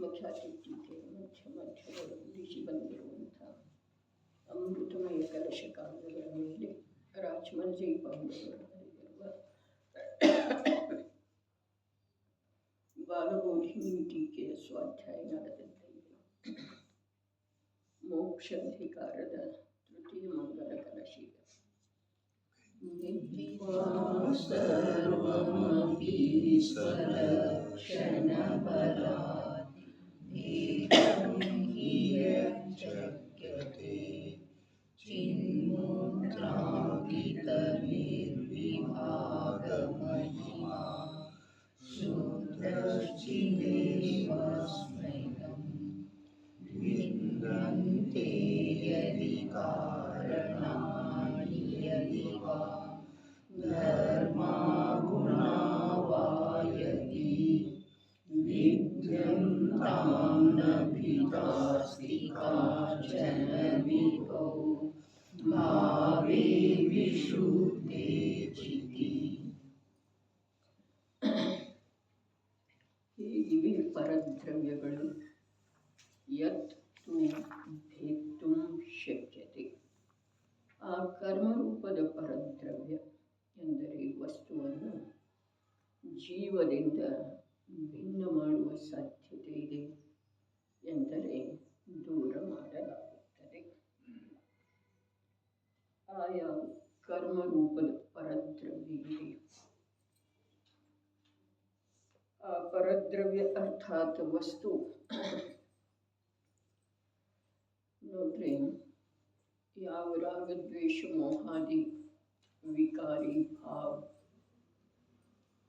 ಆತ್ಮಖ್ಯಾತಿ ಟೀಕೆ ಮಧ್ಯದಲ್ಲಿ ಬಂದಿರುವಂಥ ಅಮೃತಮಯ ಕಲಶ ಕಾಂಡಗಳ ಮೇಲೆ ರಾಜಮಂಜಿ ಪಾಂಡವರು ಬರೆದಿರುವ ಬಾಲಬೋಧಿನಿ ಟೀಕೆಯ ಸ್ವಾಧ್ಯಾಯ ನಡೆದಿದೆ. ಮೋಕ್ಷಾಧಿಕಾರದ ತೃತೀಯ ಮಂಗಲ ಕಲಶಿಗ ಸರ್ವಮಪಿ ಸ್ವಲಕ್ಷಣಬಲಾದಿ ಏಕಂ ಹಿ ಯಚ್ಛಕ್ಯತೆ ಚಿನ್ಮುದ್ರಾಂಕಿತನಿರ್ವಿಭಾಗಮಹಿಮಾ ಶುದ್ಧಶ್ಚಿದೇವಸ್ಮೈನಂ ವಿಂದಂತೆ ಯದಿ ಕಾರಣಾನಿ ಯದಿ ವಾ ಧರ್ಮಾ ಗುಣಾ ವಾ ಯದಿ ವಿದ್ಯಂತಾಂ ನ ಭಿದಾಸ್ತಿ ಕಾಚನ ವಿಭೋ ಭಾವೇ ವಿಶುದ್ಧೇ ಚಿತಿ. ಹೀಗಿವೆ ಪರದ್ರವ್ಯಗಳು ಯತ್ ತು ಭೇತ್ತುಂ ಶಕ್ಯತೆ. ಆ ಕರ್ಮರೂಪದ ಪರದ್ರವ್ಯ ಎಂದರೆ ವಸ್ತುವನ್ನು ಜೀವದಿಂದ ಭಿನ್ನ ಮಾಡುವ ಸಾಧ್ಯತೆ ಇದೆ ಎಂದರೆ ದೂರ ಮಾಡಲಾಗುತ್ತದೆ. ಆಯಾ ಕರ್ಮರೂಪದ ಪರದ್ರವ್ಯ ಇದೆ. ಆ ಪರದ್ರವ್ಯ ಅರ್ಥಾತ್ ವಸ್ತು ನೋಡ್ರಿ, ಯಾವ ರಾಗದ್ವೇಷ ಮೋಹಾದಿ ವಿಕಾರಿ ಭಾವ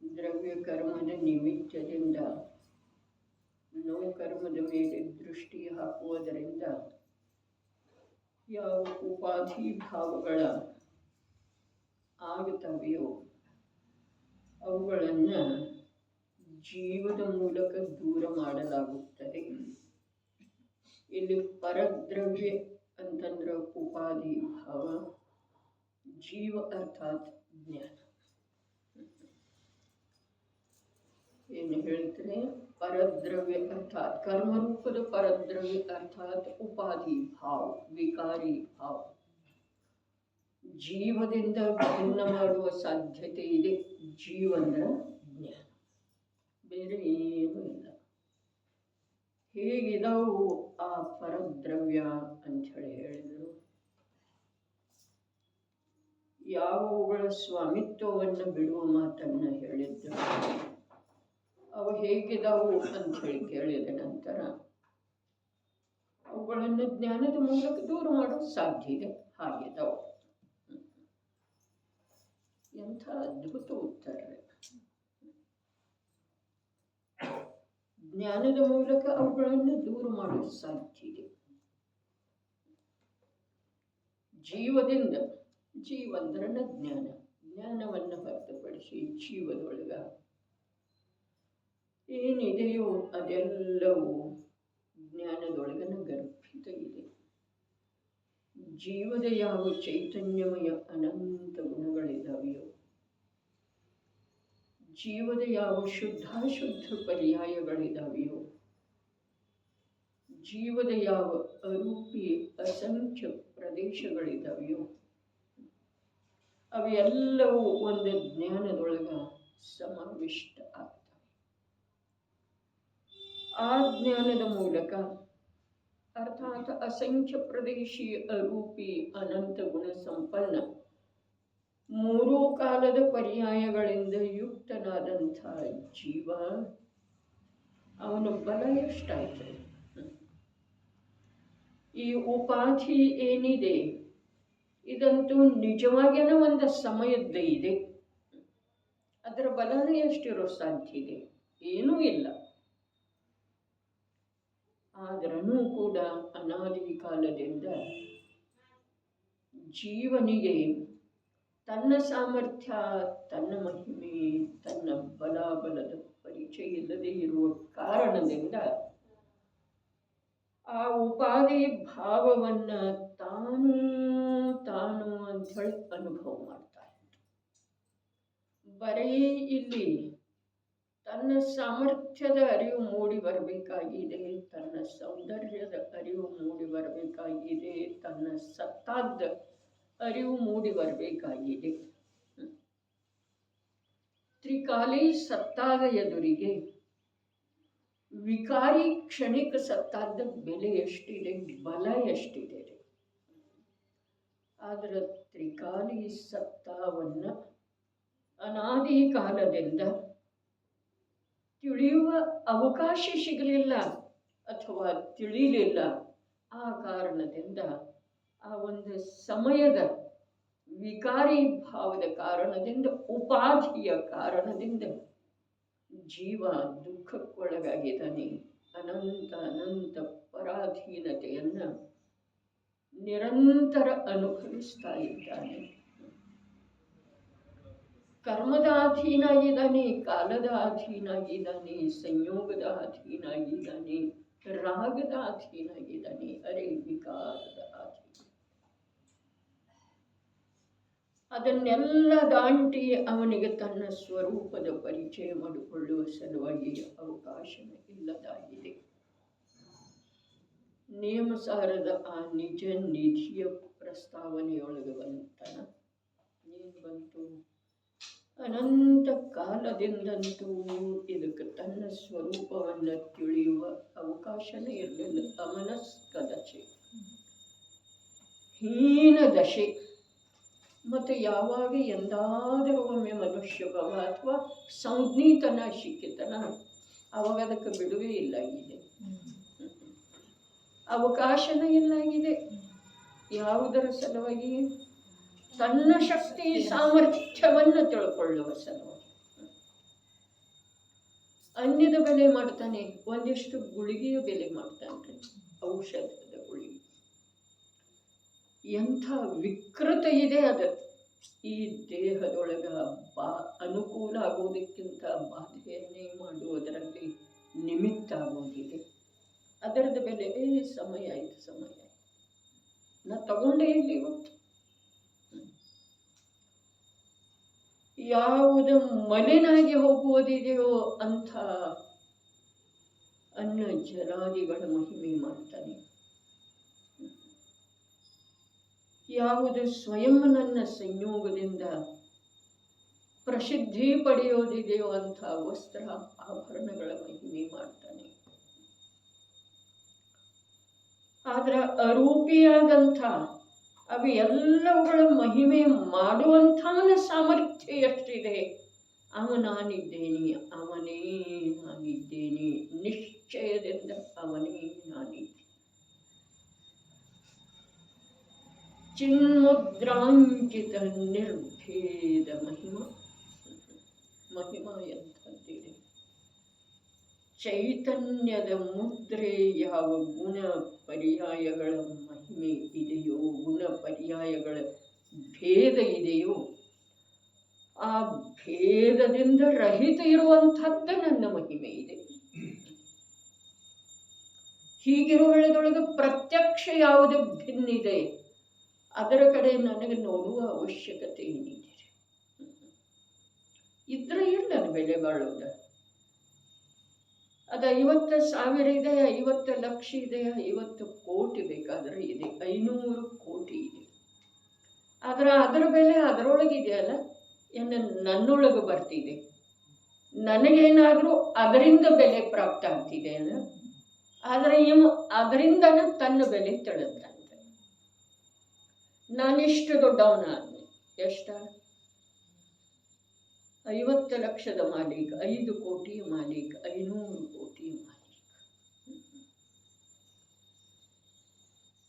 ದ್ರವ್ಯ ಕರ್ಮದ ನಿಮಿತ್ತದಿಂದ ಕರ್ಮದ ಮೇಲೆ ದೃಷ್ಟಿ ಹಾಕುವುದರಿಂದ ಯಾವ ಉಪಾಧಿ ಭಾವಗಳ ಆಗುತ್ತವೆಯೋ ಅವುಗಳನ್ನು ಜೀವದ ಮೂಲಕ ದೂರ ಮಾಡಲಾಗುತ್ತದೆ. ಇಲ್ಲಿ ಪರದ್ರವ್ಯ ಅಂತಂದ್ರೆ ಉಪಾಧಿ ಭಾವ, ಜೀವ ಅರ್ಥಾತ್ ಜ್ಞಾನ. ಏನು ಹೇಳ್ತಾರೆ? ಪರದ್ರವ್ಯ ಅರ್ಥಾತ್ ಕರ್ಮರೂಪದ ಪರದ್ರವ್ಯ ಅರ್ಥಾತ್ ಉಪಾಧಿ ಭಾವ, ವಿಕಾರಿ ಭಾವ ಜೀವದಿಂದ ಭಿನ್ನ ಮಾಡುವ ಸಾಧ್ಯತೆ ಇದೆ. ಜೀವನ ಜ್ಞಾನ, ಬೇರೆ ಏನೂ ಇಲ್ಲ. ಹೇಗಿದಾವು ಆ ಪರದ್ರವ್ಯ ಅಂಥೇಳಿ ಹೇಳಿದರು. ಯಾವುಗಳ ಸ್ವಾಮಿತ್ವವನ್ನು ಬಿಡುವ ಮಾತನ್ನು ಹೇಳಿದ್ದರು. ಅವು ಹೇಗಿದಾವು ಅಂಥೇಳಿ ಕೇಳಿದ ನಂತರ ಅವುಗಳನ್ನು ಜ್ಞಾನದ ಮೂಲಕ ದೂರ ಮಾಡೋದು ಸಾಧ್ಯ ಇದೆ. ಹಾಗಿದಾವು. ಎಂಥ ಅದ್ಭುತ ಉತ್ತರ! ಜ್ಞಾನದ ಮೂಲಕ ಅವುಗಳನ್ನು ದೂರ ಮಾಡಲು ಸಾಧ್ಯ ಇದೆ. ಜೀವದಿಂದ, ಜೀವಂದ್ರನ ಜ್ಞಾನ, ಜ್ಞಾನವನ್ನು ಹೊರತುಪಡಿಸಿ ಜೀವದೊಳಗ ಏನಿದೆಯೋ ಅದೆಲ್ಲವೂ ಜ್ಞಾನದೊಳಗನ ಗರ್ಭಿತ ಇದೆ. ಜೀವದ ಯಾವ ಚೈತನ್ಯಮಯ ಅನಂತ ಗುಣಗಳಿದ್ದಾವೆಯೋ, ಜೀವದ ಯಾವ ಶುದ್ಧಾಶುದ್ಧ ಪರ್ಯಾಯಗಳಿದ್ದಾವೆಯೋ, ಜೀವದ ಯಾವ ಅರೂಪಿ ಅಸಂಖ್ಯ ಪ್ರದೇಶಗಳಿದ್ದಾವೆಯೋ ಅವೆಲ್ಲವೂ ಒಂದು ಜ್ಞಾನದೊಳಗ ಸಮಾವಿಷ್ಟ ಆಗ್ತವೆ. ಆ ಜ್ಞಾನದ ಮೂಲಕ ಅರ್ಥಾತ್ ಅಸಂಖ್ಯ ಪ್ರದೇಶಿ ಅರೂಪಿ ಅನಂತ ಗುಣ ಸಂಪನ್ನ ಮೂರೂ ಕಾಲದ ಪರ್ಯಾಯಗಳಿಂದ ಯುಕ್ತನಾದಂಥ ಜೀವ, ಅವನ ಬಲ ಎಷ್ಟಾಯ್ತು? ಈ ಉಪಾಧಿ ಏನಿದೆ ಇದಂತೂ ನಿಜವಾಗಿಯೂ ಒಂದು ಸಮಯದ ಇದೆ. ಅದರ ಬಲನೇ ಎಷ್ಟಿರೋ ಸಾಧ್ಯ ಇದೆ? ಏನೂ ಇಲ್ಲ. ಆದ್ರೂ ಕೂಡ ಅನಾದಿ ಕಾಲದಿಂದ ಜೀವನಿಗೆ ತನ್ನ ಸಾಮರ್ಥ್ಯ, ತನ್ನ ಮಹಿಮೆ, ತನ್ನ ಬಲದ ಪರಿಚಯ ಇಲ್ಲದೆ ಇರುವ ಕಾರಣದಿಂದ ಆ ಉಪಾಧಿ ಭಾವವನ್ನ ತಾನು ಅಂಥೇಳಿ ಅನುಭವ ಮಾಡ್ತಾ ಇತ್ತು. ಬರೀ ಇಲ್ಲಿ ತನ್ನ ಸಾಮರ್ಥ್ಯದ ಅರಿವು ಮೂಡಿ ಬರಬೇಕಾಗಿದೆ, ತನ್ನ ಸೌಂದರ್ಯದ ಅರಿವು ಮೂಡಿ ಬರಬೇಕಾಗಿದೆ, ತನ್ನ ಸತ್ತಾದ ಅರಿವು ಮೂಡಿ ಬರಬೇಕಾಗಿದೆ. ತ್ರಿಕಾಲಿ ಸತ್ತಾದ ಎದುರಿಗೆ ವಿಕಾರಿ ಕ್ಷಣಿಕ ಸತ್ತಾದ ಬೆಲೆ ಎಷ್ಟಿದೆ, ಬಲ ಎಷ್ಟಿದೆ. ಆದರೆ ತ್ರಿಕಾಲಿ ಸತ್ತಾವನ್ನ ಅನಾದಿ ಕಾಲದಿಂದ ತಿಳಿಯುವ ಅವಕಾಶ ಸಿಗಲಿಲ್ಲ ಅಥವಾ ತಿಳಿಲಿಲ್ಲ. ಆ ಕಾರಣದಿಂದ ಆ ಒಂದು ಸಮಯದ ವಿಕಾರಿ ಭಾವದ ಕಾರಣದಿಂದ, ಉಪಾಧಿಯ ಕಾರಣದಿಂದ ಜೀವ ದುಃಖಕ್ಕೊಳಗಾಗಿದ್ದಾನೆ. ಅನಂತ ಪರಾಧೀನತೆಯನ್ನು ನಿರಂತರ ಅನುಭವಿಸ್ತಾ ಇದ್ದಾನೆ. ಕರ್ಮದ ಅಧೀನ ಆಗಿದ್ದಾನೆ, ಕಾಲದ ಅಧೀನ ಆಗಿದ್ದಾನೆ, ಸಂಯೋಗದ ಅಧೀನ ಆಗಿದ್ದಾನೆ, ರಾಗದ ಅಧೀನ ಆಗಿದ್ದಾನೆ, ವಿಕಾರದ ಅಧೀನ. ಅದನ್ನೆಲ್ಲ ದಾಟಿ ಅವನಿಗೆ ತನ್ನ ಸ್ವರೂಪದ ಪರಿಚಯ ಮಾಡಿಕೊಳ್ಳುವ ಸಲುವಾಗಿ ಅವಕಾಶವೇ ಇಲ್ಲದಾಗಿದೆ. ನಿಯಮಸಾರದ ಆ ನಿಜ ನಿಧಿಯ ಪ್ರಸ್ತಾವನೆಯೊಳಗೆ ಬಂತನ ಏನು ಬಂತು? ಅನಂತ ಕಾಲದಿಂದಂತೂ ಇದಕ್ಕೆ ತನ್ನ ಸ್ವರೂಪವನ್ನು ತಿಳಿಯುವ ಅವಕಾಶನೇ ಇರಲಿಲ್ಲ. ಅಮನಸ್ಕ ದಶೆ, ಹೀನ ದಶೆ. ಮತ್ತು ಯಾವಾಗ ಎಂದಾದರೂ ಒಮ್ಮೆ ಮನುಷ್ಯ ಭಾವ ಅಥವಾ ಸಂಜ್ಞೀತನ ಶಿಕ್ಷಿತನ, ಅವಾಗ ಅದಕ್ಕೆ ಬಿಡುವೆ ಇಲ್ಲಾಗಿದೆ, ಅವಕಾಶನೇ ಇಲ್ಲಾಗಿದೆ. ಯಾವುದರ ಸಲುವಾಗಿ? ತನ್ನ ಶಕ್ತಿ ಸಾಮರ್ಥ್ಯವನ್ನು ತಿಳ್ಕೊಳ್ಳುವ ಸಲುವಾಗಿ. ಅನ್ಯದ ಬೆಲೆ ಮಾಡ್ತಾನೆ, ಒಂದಿಷ್ಟು ಗುಳಿಗೆಯ ಬೆಲೆ ಮಾಡ್ತಾನೆ, ಔಷಧದ ಗುಳಿಗೆ. ಎಂಥ ವಿಕೃತ ಇದೆ ಅದು. ಈ ದೇಹದೊಳಗ ಅನುಕೂಲ ಆಗೋದಕ್ಕಿಂತ ಬಾಧೆಯನ್ನೇ ಮಾಡುವುದರಲ್ಲಿ ನಿಮಿತ್ತ ಆಗೋದಿದೆ. ಅದರದ ಬೆಲೆ ಸಮಯ ಆಯ್ತು, ನಾ ತಗೊಂಡೇ ಇಲ್ಲಿ ಇವತ್ತು. ಯಾವುದು ಮಲಿನಾಗಿ ಹೋಗುವುದಿದೆಯೋ ಅಂಥ ಅನ್ನ ಜಲಾದಿಗಳ ಮಹಿಮೆ ಮಾಡ್ತಾನೆ. ಯಾವುದು ಸ್ವಯಂ ನನ್ನ ಸಂಯೋಗದಿಂದ ಪ್ರಸಿದ್ಧಿ ಪಡೆಯೋದಿದೆಯೋ ಅಂಥ ವಸ್ತ್ರ ಆಭರಣಗಳ ಮಹಿಮೆ ಮಾಡ್ತಾನೆ. ಆದ್ರೆ ಅರೂಪಿಯಾದಂಥ ಅವು ಎಲ್ಲವುಗಳ ಮಹಿಮೆ ಮಾಡುವಂಥವನ ಸಾಮರ್ಥ್ಯ ಎಷ್ಟಿದೆ. ನಾನಿದ್ದೇನೆ, ಅವನೇ ನಾನಿದ್ದೇನೆ, ನಿಶ್ಚಯದಿಂದ ಅವನೇ ನಾನಿದ್ದೇನೆ. ಚಿನ್ಮುದ್ರಾಂಕಿತ ನಿರ್ಭೇದ ಮಹಿಮಾ ಎಂಥದ್ದಿದೆ. ಚೈತನ್ಯದ ಮುದ್ರೆ ಯಾವ ಗುಣ ಪರ್ಯಾಯಗಳ ಮಹಿಮೆ ಇದೆಯೋ, ಗುಣ ಪರ್ಯಾಯಗಳ ಭೇದ ಇದೆಯೋ, ಆ ಭೇದದಿಂದ ರಹಿತ ಇರುವಂಥದ್ದು ನನ್ನ ಮಹಿಮೆ ಇದೆ. ಹೀಗಿರುವುದರೊಳಗೆ ಪ್ರತ್ಯಕ್ಷ ಯಾವುದು ಭಿನ್ನಿದೆ, ಅದರ ಕಡೆ ನನಗೆ ನೋಡುವ ಅವಶ್ಯಕತೆ ಏನಿದೆ. ಇದ್ರೆ ಇಲ್ಲ ಬೆಲೆ ಬಾಳೋದ. ಅದು 50,000 ಇದೆ, 50 ಲಕ್ಷ ಇದೆ, 50 ಕೋಟಿ ಬೇಕಾದ್ರೆ ಇದೆ, 500 ಕೋಟಿ ಇದೆ. ಆದ್ರೆ ಅದರ ಬೆಲೆ ಅದರೊಳಗಿದೆಯಲ್ಲ, ನನ್ನೊಳಗೆ ಬರ್ತಿದೆ. ನನಗೇನಾದರೂ ಅದರಿಂದ ಬೆಲೆ ಪ್ರಾಪ್ತ ಆಗ್ತಿದೆ ಅಲ್ಲ. ಆದರೆ ಅದರಿಂದನೇ ತನ್ನ ಬೆಲೆ ತಿಳಿದಂತೆ. ನಾನಿಷ್ಟು ದೊಡ್ಡವನಾದ್ನೆ, ಎಷ್ಟ 50 ಲಕ್ಷದ ಮಾಲೀಕ, 5 ಕೋಟಿಯ ಮಾಲೀಕ, 500 ಕೋಟಿಯ ಮಾಲೀಕ.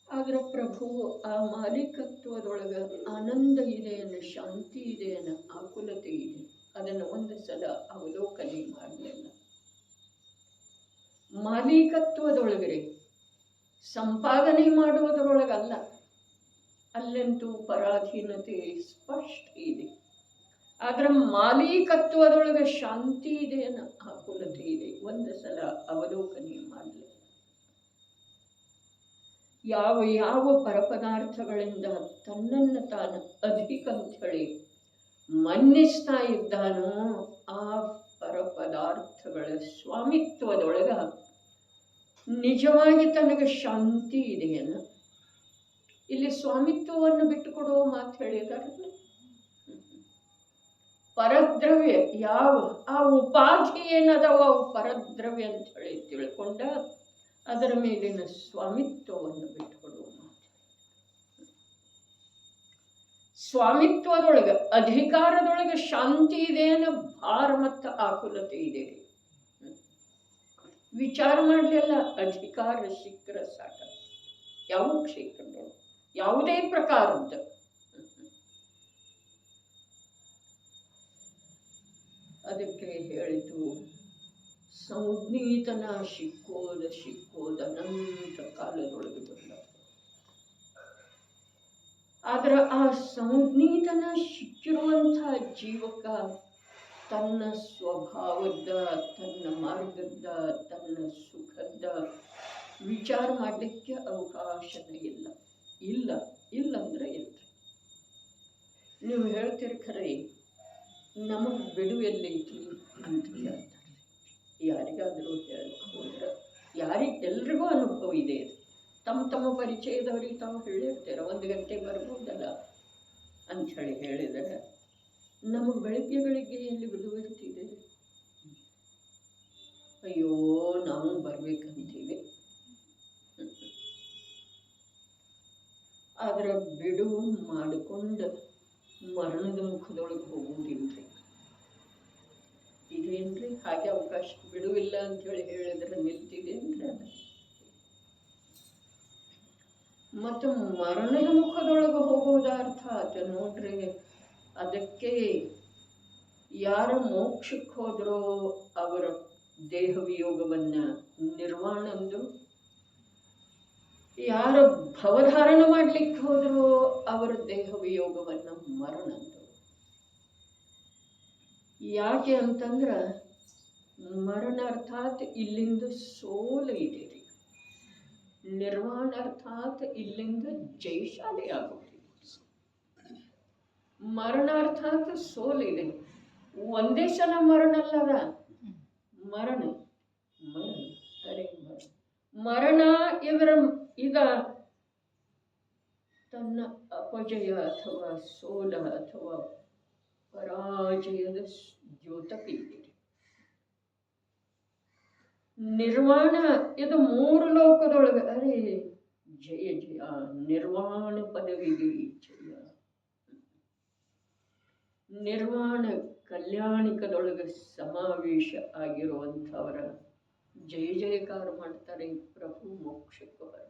ಆದ್ರೆ ಪ್ರಭು ಆ ಮಾಲೀಕತ್ವದೊಳಗ ಆನಂದ ಇದೆ ಅನ್ನೋ, ಶಾಂತಿ ಇದೆ ಅನ್ನೋ, ಆಕುಲತೆ ಇದೆ. ಅದನ್ನು ಒಂದು ಸಲ ಅವಲೋಕನೆ ಮಾಡಲಿಲ್ಲ. ಮಾಲೀಕತ್ವದೊಳಗಡೆ ಸಂಪಾದನೆ ಮಾಡುವುದರೊಳಗಲ್ಲ, ಅಲ್ಲಂತೂ ಪರಾಧೀನತೆ ಸ್ಪಷ್ಟ ಇದೆ. ಆದ್ರೆ ಮಾಲೀಕತ್ವದೊಳಗೆ ಶಾಂತಿ ಇದೆ ಅನ್ನೋ, ಆಕುಲತೆ ಇದೆ. ಒಂದು ಸಲ ಅವಲೋಕನೆ ಮಾಡಲಿಲ್ಲ. ಯಾವ ಪರಪದಾರ್ಥಗಳಿಂದ ತನ್ನನ್ನು ತಾನು ಅಧಿಕ ಅಂತ ಹೇಳಿ ಮನ್ನಿಸ್ತಾ ಇದ್ದಾನೋ, ಆ ಪರ ಪದಾರ್ಥಗಳ ಸ್ವಾಮಿತ್ವದೊಳಗ ನಿಜವಾಗಿ ತನಗೆ ಶಾಂತಿ ಇದೆಯಲ್ಲ. ಇಲ್ಲಿ ಸ್ವಾಮಿತ್ವವನ್ನು ಬಿಟ್ಟುಕೊಡುವ ಮಾತು ಹೇಳಿದಾರಲ್ಲ. ಪರದ್ರವ್ಯ ಯಾವ ಆ ಉಪಾಧಿ ಏನದವ ಅವು ಪರದ್ರವ್ಯ ಅಂತ ಹೇಳಿ ತಿಳ್ಕೊಂಡ ಅದರ ಮೇಲಿನ ಸ್ವಾಮಿತ್ವವನ್ನು ಬಿಟ್ಟುಕೊಡುವ ಮಾತು. ಸ್ವಾಮಿತ್ವದೊಳಗೆ ಅಧಿಕಾರದೊಳಗೆ ಶಾಂತಿ ಇದೆ ಅನ್ನೋ ಭಾರ ಮತ್ತು ಆಕುಲತೆ ಇದೆ. ವಿಚಾರ ಮಾಡಲಿಲ್ಲ, ಅಧಿಕಾರ ಸಿಕ್ಕರೆ ಸಾಕ. ಯಾವ ಕ್ಷೇತ್ರಗಳು ಯಾವುದೇ ಪ್ರಕಾರದ್ದು. ಅದಕ್ಕೆ ಹೇಳಿತು ಸಂಜ್ಞೀತನ ಸಿಕ್ಕೋದ ಅನಂತ ಕಾಲದೊಳಗೆ ಬಂದ. ಆದ್ರೆ ಆ ಸಂಜ್ಞೀತನ ಸಿಕ್ಕಿರುವಂತಹ ಜೀವಕ ತನ್ನ ಸ್ವಭಾವದ, ತನ್ನ ಮಾರ್ಗದ, ತನ್ನ ಸುಖದ ವಿಚಾರ ಮಾಡಲಿಕ್ಕೆ ಅವಕಾಶನೇ ಇಲ್ಲ. ಇಲ್ಲಂದ್ರೆ ಇಲ್ಲ. ನೀವು ಹೇಳ್ತೀರಿ ಖರೆ, ನಮಗೆ ಬಿಡು ಎಲ್ಲೈತಿ ಅಂತ ಹೇಳ್ತಾರೆ. ಯಾರಿಗಾದರೂ ಹೋದ್ರೆ ಎಲ್ರಿಗೂ ಅನುಭವ ಇದೆ. ತಮ್ಮ ಪರಿಚಯದವ್ರಿಗೆ ತಾವು ಹೇಳಿರ್ತಾರೆ 1 ಗಂಟೆ ಬರ್ಬೋದಲ್ಲ ಅಂಥೇಳಿ ಹೇಳಿದರೆ, ನಮಗೆ ಬೆಳಿಗ್ಗೆ ಎಲ್ಲಿ ಬಿಡುವಿರ್ತಿದೆ. ಅಯ್ಯೋ ನಾವು ಬರ್ಬೇಕಂತೀವಿ. ಆದ್ರೆ ಬಿಡುವು ಮಾಡಿಕೊಂಡು ಮರಣದ ಮುಖದೊಳಗೆ ಹೋಗುವುದಿಲ್ರಿ. ಇದೇನ್ರಿ ಹಾಗೆ ಅವಕಾಶ ಬಿಡುವಿಲ್ಲ ಅಂಥೇಳಿ ಹೇಳಿದ್ರೆ ನಿಲ್ತಿದೇನ್ರಿ ಅದು? ಮತ್ತು ಮರಣದ ಮುಖದೊಳಗೆ ಹೋಗೋದ ಅರ್ಥ ಆತ ನೋಡ್ರಿ. ಅದಕ್ಕೆ ಯಾರು ಮೋಕ್ಷಕ್ಕೆ ಹೋದ್ರೋ ಅವರ ದೇಹ ವಿಯೋಗವನ್ನ ನಿರ್ವಾಣ ಅಂದ್ರು, ಯಾರು ಭವಧಾರಣ ಮಾಡ್ಲಿಕ್ಕೆ ಹೋದ್ರೋ ಅವರ ದೇಹ ವಿಯೋಗವನ್ನ ಮರಣ ಅಂದ್ರು. ಯಾಕೆ ಅಂತಂದ್ರ ಮರಣ ಅರ್ಥಾತ್ ಇಲ್ಲಿಂದ ಸೋಲು ಇದೆ ರೀ. ನಿರ್ವಾಣ ಅರ್ಥಾತ್ ಇಲ್ಲಿಂದ ಜಯಶಾಲಿ ಆಗೋದು. ಮರಣ ಅರ್ಥಾತ್ ಸೋಲು ಇದೆ. ಒಂದೇ ಸಲ ಮರಣ ಅಲ್ಲದ ಮರಣ ಮರಣ ಇದ ತನ್ನ ಅಪಜಯ ಅಥವಾ ಸೋಲ ಅಥವಾ ಪರಾಜಯದ ದ್ಯೋತಕ ಇದೆ. ನಿರ್ವಾಣ ಇದು 3 ಲೋಕದೊಳಗೆ ಜಯ ನಿರ್ವಾಣ ಪದವಿಗೆ ಜಯ. ನಿರ್ವಾಣ ಕಲ್ಯಾಣಿಕದೊಳಗೆ ಸಮಾವೇಶ ಆಗಿರುವಂಥವರ ಜಯಕಾರ ಮಾಡ್ತಾರೆ. ಪ್ರಭು ಮೋಕ್ಷಕ್ಕೆ ಹೊರಟು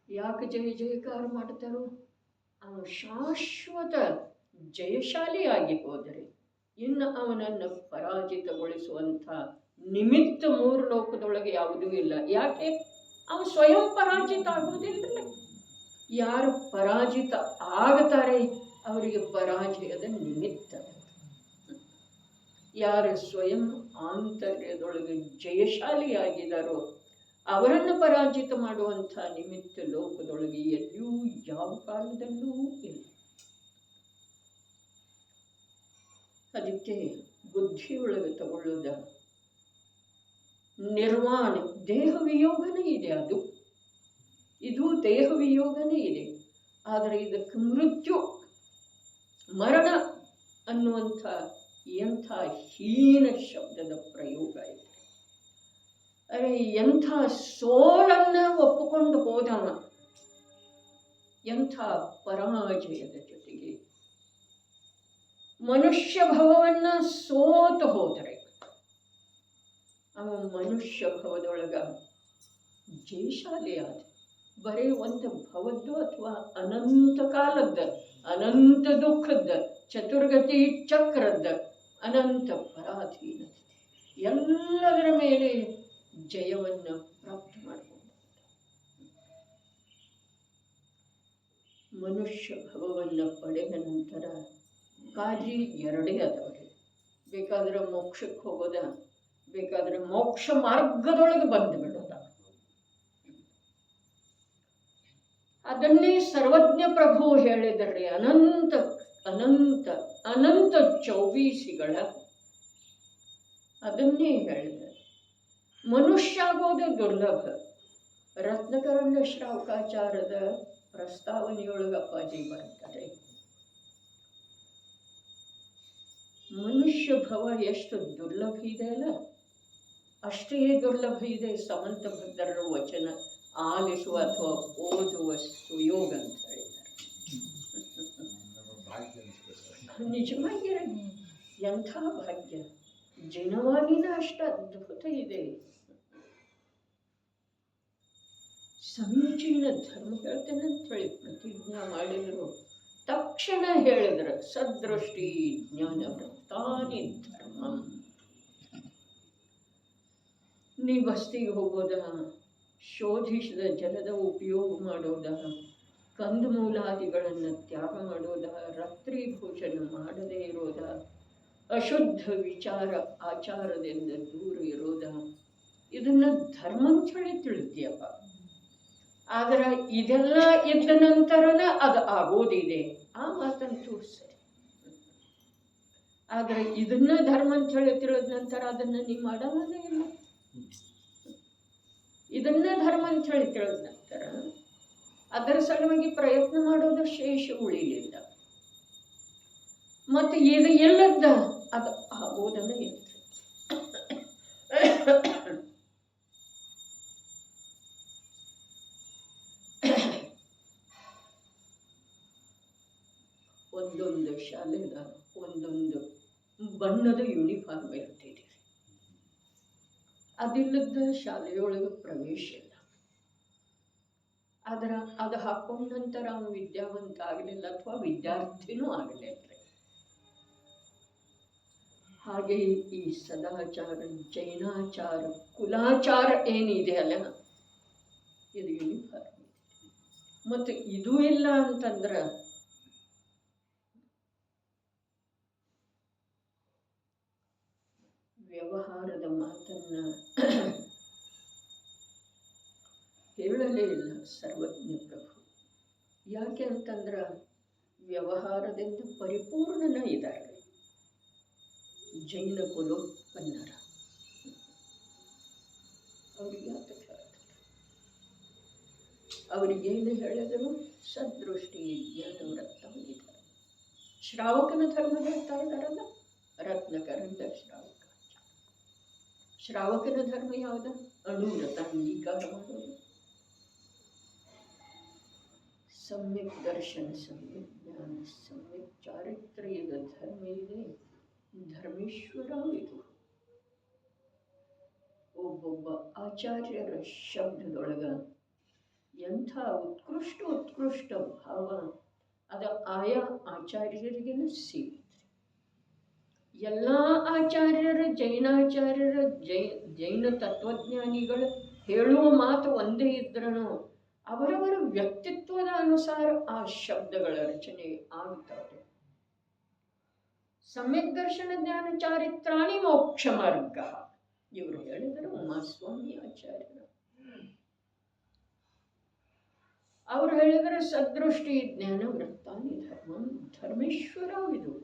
ಯಾಕೆ ಜಯಕಾರ ಮಾಡ್ತಾರೋ? ಅವನು ಶಾಶ್ವತ ಜಯಶಾಲಿ ಆಗಿ ಹೋದರೆ ಇನ್ನು ಅವನನ್ನು ಪರಾಜಿತಗೊಳಿಸುವಂಥ ನಿಮಿತ್ತ 3 ಲೋಕದೊಳಗೆ ಯಾವುದೂ ಇಲ್ಲ. ಯಾಕೆ? ಅವನು ಸ್ವಯಂ ಪರಾಜಿತ ಆಗುವುದಿಲ್ಲ. ಯಾರು ಪರಾಜಿತ ಆಗುತ್ತಾರೆ ಅವರಿಗೆ ಪರಾಜಯದ ನಿಮಿತ್ತ. ಯಾರು ಸ್ವಯಂ ಆಂತರ್ಯದೊಳಗೆ ಜಯಶಾಲಿಯಾಗಿದ್ದಾರೋ ಅವರನ್ನು ಪರಾಜಿತ ಮಾಡುವಂಥ ನಿಮಿತ್ತ ಲೋಕದೊಳಗೆ ಎಲ್ಲಿಯೂ ಯಾವ ಕಾಲದಲ್ಲೂ ಇಲ್ಲ. ಅದಕ್ಕೆ ಬುದ್ಧಿಯೊಳಗೆ ತಗೊಳ್ಳೋದ ನಿರ್ವಾಣ ದೇಹ ವಿಯೋಗನೇ ಇದೆ. ಇದು ದೇಹ ವಿಯೋಗನೇ ಇದೆ. ಆದರೆ ಇದಕ್ಕೆ ಮೃತ್ಯು ಮರಣ ಅನ್ನುವಂಥ ಎಂಥ ಹೀನ ಶಬ್ದದ ಪ್ರಯೋಗ ಇದೆ. ಎಂಥ ಸೋಲನ್ನ ಒಪ್ಪಿಕೊಂಡು ಹೋದವ, ಎಂಥ ಪರಾಜಯದ ಜೊತೆಗೆ ಮನುಷ್ಯ ಭವವನ್ನ ಸೋತು ಹೋದರೆ ಅವ ಮನುಷ್ಯ ಭವದೊಳಗ ಜಯಶಾಲಿಯಾದ. ಬರೀ ಒಂದು ಭವದ್ದು ಅಥವಾ ಅನಂತ ಕಾಲದ ಅನಂತ ದುಃಖದ ಚತುರ್ಗತಿ ಚಕ್ರದ ಅನಂತ ಪರಾಧೀನತೆ ಎಲ್ಲದರ ಮೇಲೆ ಜಯವನ್ನು ಪ್ರಾಪ್ತ ಮಾಡಬಹುದು. ಮನುಷ್ಯ ಭವವನ್ನು ಪಡೆದ ನಂತರ ಕಾಜಿ 2 ಅದವರೆ. ಬೇಕಾದ್ರೆ ಮೋಕ್ಷಕ್ಕೆ ಹೋಗೋದ, ಬೇಕಾದ್ರೆ ಮೋಕ್ಷ ಮಾರ್ಗದೊಳಗೆ ಬಂದು ಬಿಡೋದ. ಅದನ್ನೇ ಸರ್ವಜ್ಞ ಪ್ರಭು ಹೇಳಿದರೆ ಅನಂತ ಅನಂತ ಚೌಬೀಸಿಗಳ ಅದನ್ನೇ ಹೇಳಿದ. ಮನುಷ್ಯ ಆಗೋದು ದುರ್ಲಭ. ರತ್ನಕರಂಡ ಶ್ರಾವಕಾಚಾರದ ಪ್ರಸ್ತಾವನೆಯೊಳಗೆ ಅಪ್ಪಾಜಿ ಬರ್ತಾರೆ, ಮನುಷ್ಯ ಭವ ಎಷ್ಟು ದುರ್ಲಭ ಇದೆ ಅಲ್ಲ, ಅಷ್ಟೇ ದುರ್ಲಭ ಇದೆ ಸಮಂತಭದ್ರರ ವಚನ ಆಲಿಸುವ ಅಥವಾ ಓದುವ ಸುಯೋಗ ಅಂತ ಹೇಳಿದ್ದಾರೆ. ನಿಜವಾಗಿ ಎಂಥ ಭಾಗ್ಯ, ಜನವಾಗಿನ ಅಷ್ಟು ಅದ್ಭುತ ಇದೆ. ಸಮೀಚೀನ ಧರ್ಮ ಹೇಳ್ತೇನೆ ಅಂತ ಹೇಳಿ ಪ್ರತಿಜ್ಞಾ ಮಾಡಿದ್ರು. ತಕ್ಷಣ ಹೇಳಿದ್ರು, ಸದೃಷ್ಟಿ ಜ್ಞಾನ ವೃತ್ತಾನಿ ಧರ್ಮ. ನೀ ಬಸ್ತಿಗೆ ಹೋಗೋದ, ಶೋಧಿಸಿದ ಜಲದ ಉಪಯೋಗ ಮಾಡೋದ, ಕಂದಮೂಲಾದಿಗಳನ್ನು ತ್ಯಾಗ ಮಾಡೋದ, ರಾತ್ರಿ ಭೋಜನ ಮಾಡದೇ ಇರೋದ, ಅಶುದ್ಧ ವಿಚಾರ ಆಚಾರದಿಂದ ದೂರ ಇರೋದ, ಇದನ್ನ ಧರ್ಮ ಅಂತ ಹೇಳಿ ತಿಳಿದ್ಯಪ್ಪ. ಆದ್ರೆ ಇದೆಲ್ಲ ಇದ್ದ ನಂತರನ ಅದು ಆಗೋದಿದೆ, ಆ ಮಾತಂತೂ ಸರಿ. ಆದ್ರೆ ಇದನ್ನ ಧರ್ಮ ಅಂತ ಹೇಳಿ ತಿಳಿದ ನಂತರ ಅದನ್ನ ನೀ ಮಾಡೋದೇ ಇಲ್ಲ. ಇದನ್ನ ಧರ್ಮ ಅಂತ ಹೇಳಿ ತಿಳಿದ ನಂತರ ಅದರ ಸಲುವಾಗಿ ಪ್ರಯತ್ನ ಮಾಡೋದು ಶೇಷ ಉಳಿಲಿಲ್ಲ. ಮತ್ತೆ ಇದು ಎಲ್ಲದ್ದ ಅದು ಆಗೋದನ್ನ ಇಲ್ಲ. ಒಂದೊಂದು ಶಾಲೆಗ ಒಂದೊಂದು ಬಣ್ಣದ ಯೂನಿಫಾರ್ಮ್ ಇರ್ತಿದೆ. ಅದಿಲ್ಲದ ಶಾಲೆಯೊಳಗೆ ಪ್ರವೇಶ ಇಲ್ಲ. ಆದ್ರೆ ಅದು ಹಾಕೊಂಡ ನಂತರ ಅವನು ವಿದ್ಯಾವಂತ ಆಗಲಿಲ್ಲ ಅಥವಾ ವಿದ್ಯಾರ್ಥಿನೂ ಆಗಲಿಲ್ಲ. ಹಾಗೆ ಈ ಸದಾಚಾರ, ಜೈನಾಚಾರ, ಕುಲಾಚಾರ ಏನಿದೆ ಅಲ್ಲ, ಇದು ಯೂನಿಫಾರ್ಮ್. ಮತ್ತು ಇದು ಇಲ್ಲ ಅಂತಂದ್ರೆ ವ್ಯವಹಾರದ ಮಾತನ್ನ ಹೇಳಲೇ ಇಲ್ಲ ಸರ್ವಜ್ಞ ಪ್ರಭು. ಯಾಕೆ ಅಂತಂದ್ರೆ ವ್ಯವಹಾರದಿಂದ ಪರಿಪೂರ್ಣನ ಇದ್ದಾರೆ ಜೈನ ಕುಲೋತ್ಪನ್ನರ. ಅವ್ರಿಗೆ ಯಾತಕ್ಕೆ ಅವರಿಗೇನು ಹೇಳಿದರು? ಸದೃಷ್ಟಿ ಜ್ಞಾನ ವೃತ್ತ ಹೊಂದಿದ್ದಾರೆ. ಶ್ರಾವಕನ ಧರ್ಮ ಹೇಳ್ತಾ ಇದ್ದಾರಲ್ಲ, ರತ್ನಕರಂಡ ಶ್ರಾವಕ. ಶ್ರಾವಕನ ಧರ್ಮ ಯಾವುದು? ಅನುವ್ರತ, ಅಂಗೀಕಾರ ಮಾಡೋದು. ಸಮ್ಯಕ್ ದರ್ಶನ, ಸಮ್ಯಕ್ ಜ್ಞಾನ, ಸಮ್ಯಕ್ ಚಾರಿತ್ರ್ಯದ ಧರ್ಮ ಇದೆ. ಧರ್ಮೇಶ್ವರ ಇದು. ಒಬ್ಬೊಬ್ಬ ಆಚಾರ್ಯರ ಶಬ್ದದೊಳಗ ಎಂಥ ಉತ್ಕೃಷ್ಟ ಭಾವ ಅದ ಆಯಾ ಆಚಾರ್ಯರಿಗೇನು ಸಿಗುತ್ತೆ. ಎಲ್ಲ ಆಚಾರ್ಯರ, ಜೈನಾಚಾರ್ಯರ, ಜೈನ ತತ್ವಜ್ಞಾನಿಗಳು ಹೇಳುವ ಮಾತು ಒಂದೇ ಇದ್ರೂ ಅವರವರ ವ್ಯಕ್ತಿತ್ವದ ಅನುಸಾರ ಆ ಶಬ್ದಗಳ ರಚನೆ ಆಗ್ತವೆ. ಸಮ್ಯಕ್ ದರ್ಶನ ಜ್ಞಾನ ಚಾರಿತ್ರಾಣಿ ಮೋಕ್ಷ ಮಾರ್ಗ ಇವರು ಹೇಳಿದರು ಉಮಾಸ್ವಾಮಿ ಆಚಾರ್ಯರು. ಅವರು ಹೇಳಿದರೆ ಸದೃಷ್ಟಿ ಜ್ಞಾನ ವೃತ್ತಾನಿ ಧರ್ಮ, ಧರ್ಮೇಶ್ವರವಿದು.